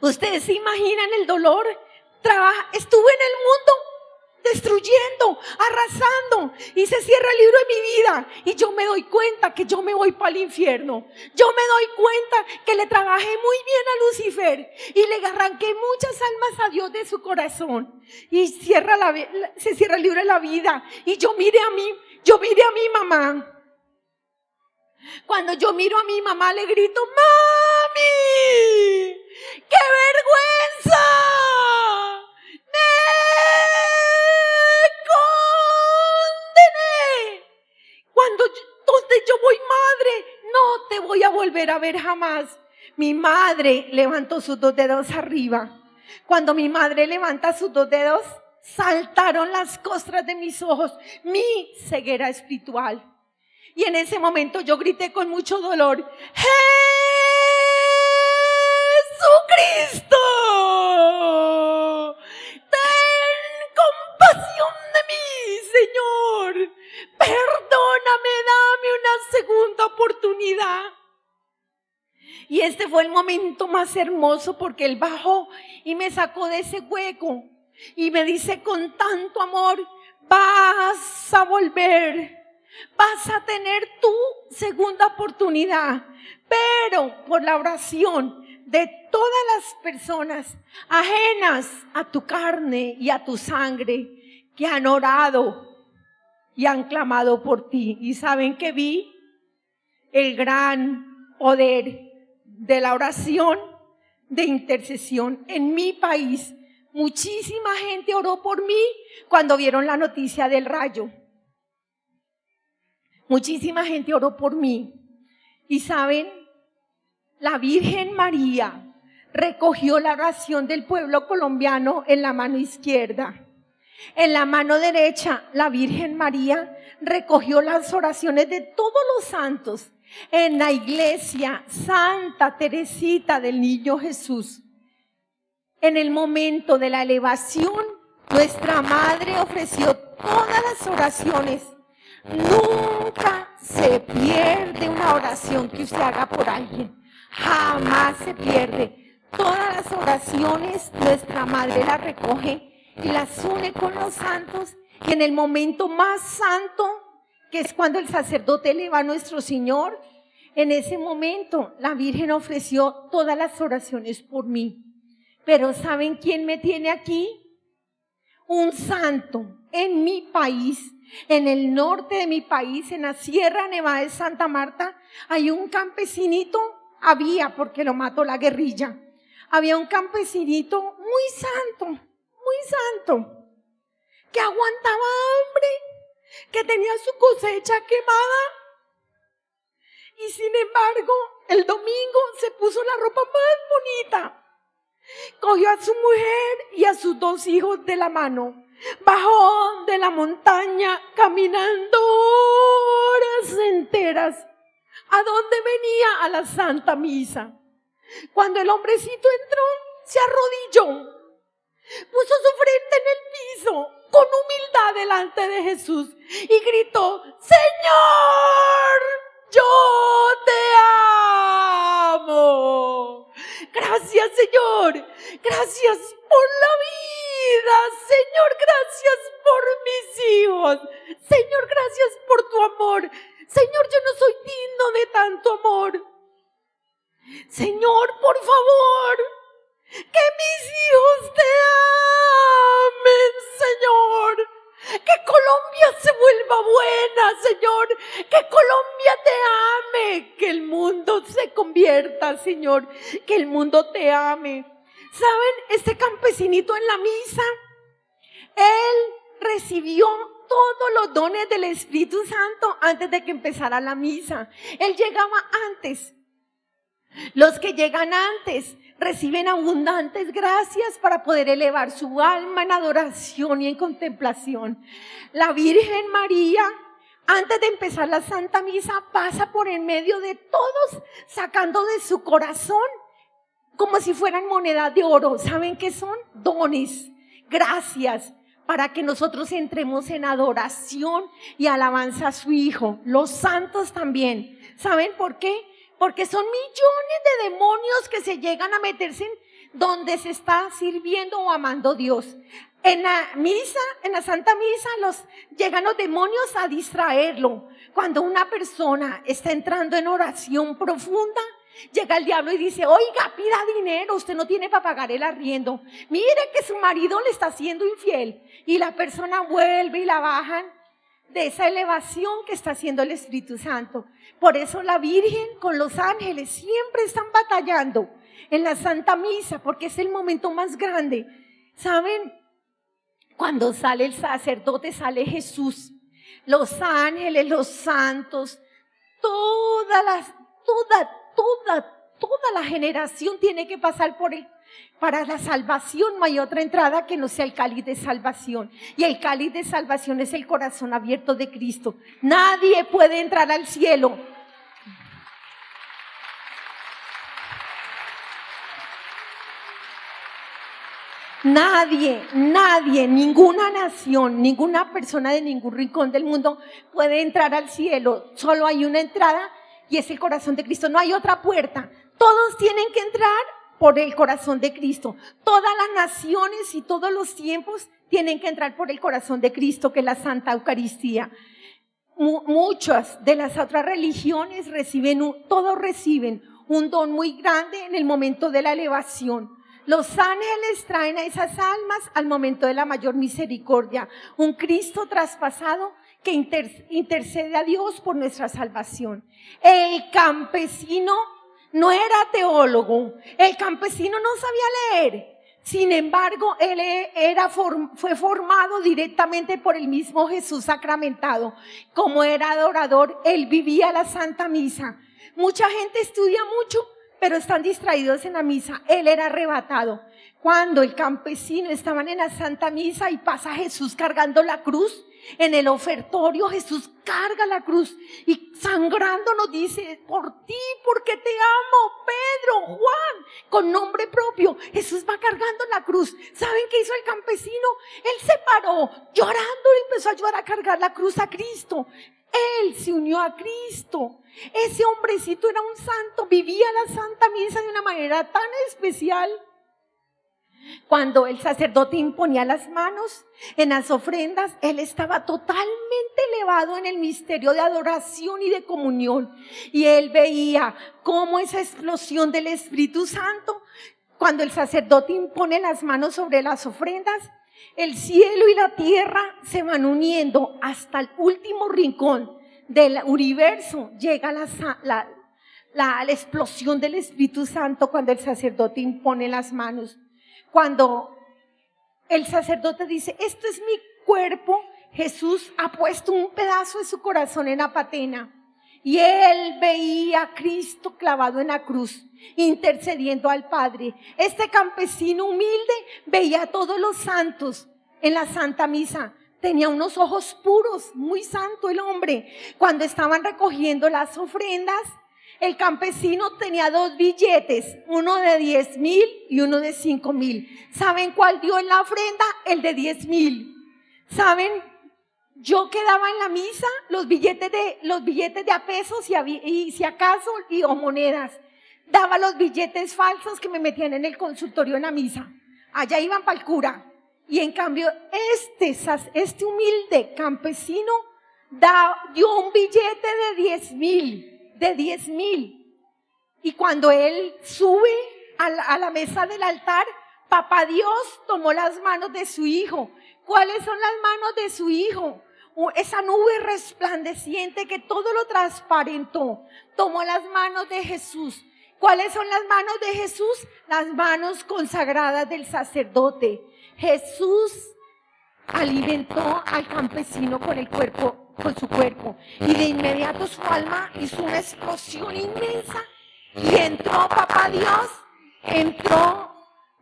¿ustedes se imaginan el dolor? Estuve en el mundo destruyendo, arrasando, y se cierra el libro de mi vida y yo me doy cuenta que yo me voy para el infierno. Yo me doy cuenta que le trabajé muy bien a Lucifer y le arranqué muchas almas a Dios de su corazón y se cierra el libro de la vida y yo miré a mi mamá. Cuando yo miro a mi mamá le grito, ¡mami! ¡Qué vergüenza! Donde yo voy, madre, no te voy a volver a ver jamás. Mi madre levantó sus 2 dedos arriba. Cuando mi madre levanta sus 2 dedos, saltaron las costras de mis ojos, mi ceguera espiritual. Y en ese momento yo grité con mucho dolor, ¡Jesucristo! Compasión de mí, Señor. Perdóname, dame una segunda oportunidad. Y este fue el momento más hermoso porque Él bajó y me sacó de ese hueco y me dice con tanto amor, vas a volver, vas a tener tu segunda oportunidad, pero por la oración de todas las personas ajenas a tu carne y a tu sangre que han orado y han clamado por ti. Y saben que vi el gran poder de la oración de intercesión en mi país. Muchísima gente oró por mí cuando vieron la noticia del rayo. Muchísima gente oró por mí. Y saben, la Virgen María recogió la oración del pueblo colombiano en la mano izquierda. En la mano derecha, la Virgen María recogió las oraciones de todos los santos. En la iglesia, Santa Teresita del Niño Jesús. En el momento de la elevación, nuestra Madre ofreció todas las oraciones. Nunca se pierde una oración que usted haga por alguien. Jamás se pierde. Todas las oraciones nuestra Madre las recoge y las une con los santos. Y en el momento más santo, que es cuando el sacerdote eleva a nuestro Señor, en ese momento la Virgen ofreció todas las oraciones por mí. Pero ¿saben quién me tiene aquí? Un santo en mi país, en el norte de mi país, en la Sierra Nevada de Santa Marta, hay un campesinito, porque lo mató la guerrilla, había un campesinito muy santo, que aguantaba hambre, que tenía su cosecha quemada, y sin embargo, el domingo se puso la ropa más bonita, cogió a su mujer y a sus 2 hijos de la mano, bajó de la montaña caminando horas enteras. ¿A dónde venía? A la Santa Misa. Cuando el hombrecito entró, se arrodilló, puso su frente en el piso, con humildad delante de Jesús, y gritó: Señor, yo te amo. Gracias, Señor. Gracias por la vida. Señor, gracias por mis hijos. Señor, gracias por tu amor. Señor, yo no soy digno de tanto amor. Señor, por favor, que mis hijos te amen, Señor. Que Colombia se vuelva buena, Señor. Que Colombia te ame. Que el mundo se convierta, Señor. Que el mundo te ame. ¿Saben? Este campesinito en la misa, él recibió todos los dones del Espíritu Santo antes de que empezara la misa. Él llegaba antes. Los que llegan antes reciben abundantes gracias para poder elevar su alma en adoración y en contemplación. La Virgen María, antes de empezar la Santa Misa, pasa por en medio de todos, sacando de su corazón, como si fueran monedas de oro. ¿Saben qué son? Dones, gracias, para que nosotros entremos en adoración y alabanza a su Hijo. Los santos también. ¿Saben por qué? Porque son millones de demonios que se llegan a meterse en donde se está sirviendo o amando a Dios. En la misa, en la Santa Misa, llegan los demonios a distraerlo. Cuando una persona está entrando en oración profunda, llega el diablo y dice: oiga, pida dinero, usted no tiene para pagar el arriendo. Mire que su marido le está siendo infiel. Y la persona vuelve y la bajan de esa elevación que está haciendo el Espíritu Santo. Por eso la Virgen con los ángeles siempre están batallando en la Santa Misa, porque es el momento más grande. ¿Saben? Cuando sale el sacerdote, sale Jesús, los ángeles, los santos, toda la generación tiene que pasar por él. Para la salvación no hay otra entrada que no sea el cáliz de salvación. Y el cáliz de salvación es el corazón abierto de Cristo. Nadie puede entrar al cielo. Nadie, ninguna nación, ninguna persona de ningún rincón del mundo puede entrar al cielo. Solo hay una entrada y es el corazón de Cristo. No hay otra puerta. Todos tienen que entrar por el corazón de Cristo. Todas las naciones y todos los tiempos tienen que entrar por el corazón de Cristo, que es la Santa Eucaristía. Muchas de las otras religiones todos reciben un don muy grande en el momento de la elevación. Los ángeles traen a esas almas al momento de la mayor misericordia. Un Cristo traspasado que intercede a Dios por nuestra salvación. El campesino no era teólogo, el campesino no sabía leer. Sin embargo, él fue formado directamente por el mismo Jesús sacramentado. Como era adorador, él vivía la Santa Misa. Mucha gente estudia mucho, pero están distraídos en la misa. Él era arrebatado. Cuando el campesino estaban en la Santa Misa y pasa Jesús cargando la cruz, en el ofertorio Jesús carga la cruz y sangrando nos dice: por ti, porque te amo, Pedro, Juan, con nombre propio. Jesús va cargando la cruz. ¿Saben qué hizo el campesino? Él se paró llorando y empezó a ayudar a cargar la cruz a Cristo. Él se unió a Cristo. Ese hombrecito era un santo, vivía la Santa Misa de una manera tan especial. Cuando el sacerdote imponía las manos en las ofrendas, él estaba totalmente elevado en el misterio de adoración y de comunión. Y él veía cómo esa explosión del Espíritu Santo, cuando el sacerdote impone las manos sobre las ofrendas, el cielo y la tierra se van uniendo hasta el último rincón del universo. Llega la explosión del Espíritu Santo cuando el sacerdote impone las manos. Cuando el sacerdote dice: esto es mi cuerpo, Jesús ha puesto un pedazo de su corazón en la patena. Y él veía a Cristo clavado en la cruz, intercediendo al Padre. Este campesino humilde veía a todos los santos en la Santa Misa. Tenía unos ojos puros, muy santo el hombre. Cuando estaban recogiendo las ofrendas, el campesino tenía 2 billetes, uno de 10,000 y uno de 5,000. ¿Saben cuál dio en la ofrenda? El de 10,000. ¿Saben? Yo quedaba en la misa los billetes de a pesos y si acaso o monedas. Daba los billetes falsos que me metían en el consultorio en la misa. Allá iban para el cura. Y en cambio este humilde campesino dio un billete de 10,000. De 10,000. Y cuando él sube a la mesa del altar, Papá Dios tomó las manos de su hijo. ¿Cuáles son las manos de su hijo? Esa nube resplandeciente que todo lo transparentó. Tomó las manos de Jesús. ¿Cuáles son las manos de Jesús? Las manos consagradas del sacerdote. Jesús alimentó al campesino con su cuerpo, y de inmediato su alma hizo una explosión inmensa y entró Papá Dios, entró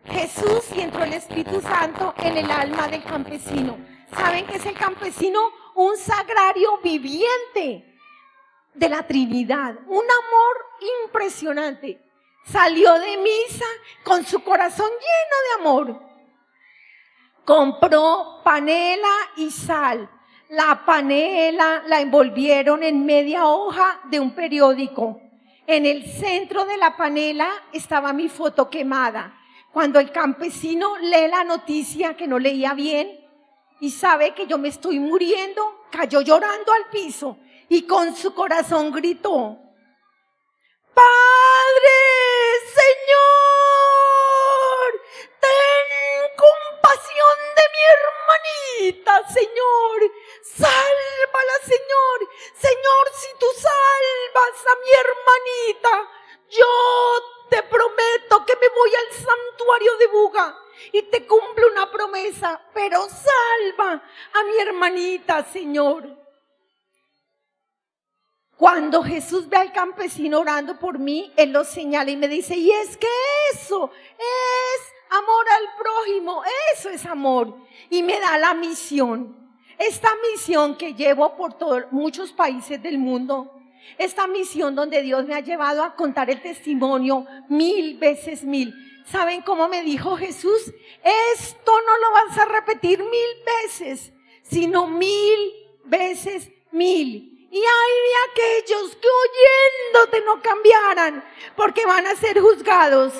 Jesús y entró el Espíritu Santo en el alma del campesino. ¿Saben qué es el campesino? Un sagrario viviente de la Trinidad, un amor impresionante. Salió de misa con su corazón lleno de amor. Compró panela y sal. La panela la envolvieron en media hoja de un periódico. En el centro de la panela estaba mi foto quemada. Cuando el campesino lee la noticia, que no leía bien, y sabe que yo me estoy muriendo, cayó llorando al piso y con su corazón gritó: Padre, Señor, ten compasión de mi hermanita, Señor, sálvala, Señor. Señor, si tú salvas a mi hermanita, yo te prometo que me voy al santuario de Buga y te cumplo una promesa, pero salva a mi hermanita, Señor. Cuando Jesús ve al campesino orando por mí, Él lo señala y me dice: y es que eso es amor al prójimo, eso es amor. Y me da la misión, esta misión que llevo por muchos países del mundo, esta misión donde Dios me ha llevado a contar el testimonio 1000 veces 1000. ¿Saben cómo me dijo Jesús? Esto no lo vas a repetir 1000 veces, sino 1000 veces 1000. Y hay de aquellos que oyéndote no cambiaran, porque van a ser juzgados.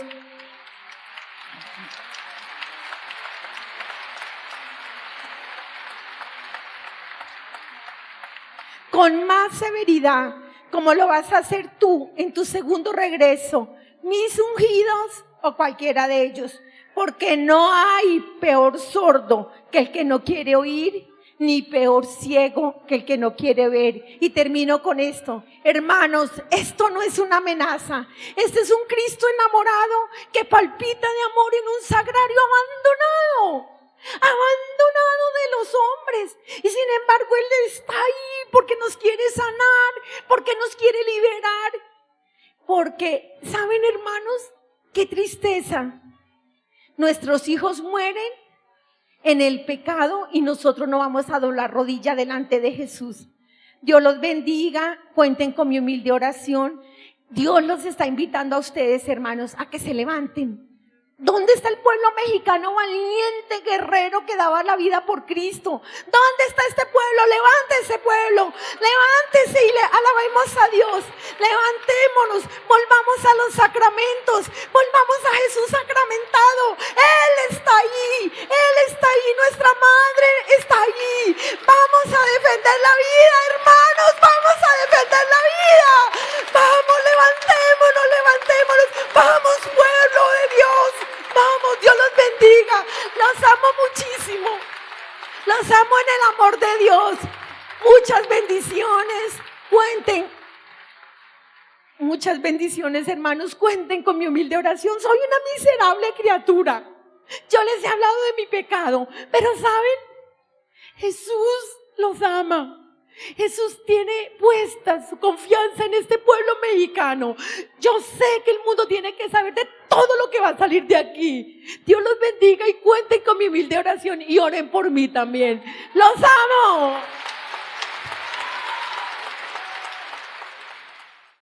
Con más severidad, como lo vas a hacer tú en tu segundo regreso, mis ungidos o cualquiera de ellos, porque no hay peor sordo que el que no quiere oír, ni peor ciego que el que no quiere ver. Y termino con esto. Hermanos, esto no es una amenaza. Este es un Cristo enamorado que palpita de amor en un sagrario abandonado de los hombres. Y sin embargo Él está ahí porque nos quiere sanar, porque nos quiere liberar. Porque, ¿saben, hermanos? Qué tristeza. Nuestros hijos mueren en el pecado y nosotros no vamos a doblar rodilla delante de Jesús. Dios los bendiga, cuenten con mi humilde oración. Dios los está invitando a ustedes, hermanos, a que se levanten. ¿Dónde está el pueblo mexicano valiente, guerrero, que daba la vida por Cristo? ¿Dónde está este pueblo? Levántese, pueblo, levántese y alabemos a Dios. Levantémonos, volvamos a los sacramentos, volvamos a Jesús sacramentado. Él está ahí, nuestra madre está ahí. Vamos a defender la vida, hermanos, vamos a defender la vida. Vamos, levantémonos, vamos, pueblo de Dios. Vamos, Dios los bendiga. Los amo muchísimo. Los amo en el amor de Dios. Muchas bendiciones. Cuenten. Muchas bendiciones, hermanos. Cuenten con mi humilde oración. Soy una miserable criatura. Yo les he hablado de mi pecado. Pero ¿saben? Jesús los ama. Jesús tiene puesta su confianza en este pueblo mexicano. Yo sé que el mundo tiene que saber de todo lo que va a salir de aquí. Dios los bendiga y cuenten con mi humilde oración y oren por mí también. ¡Los amo!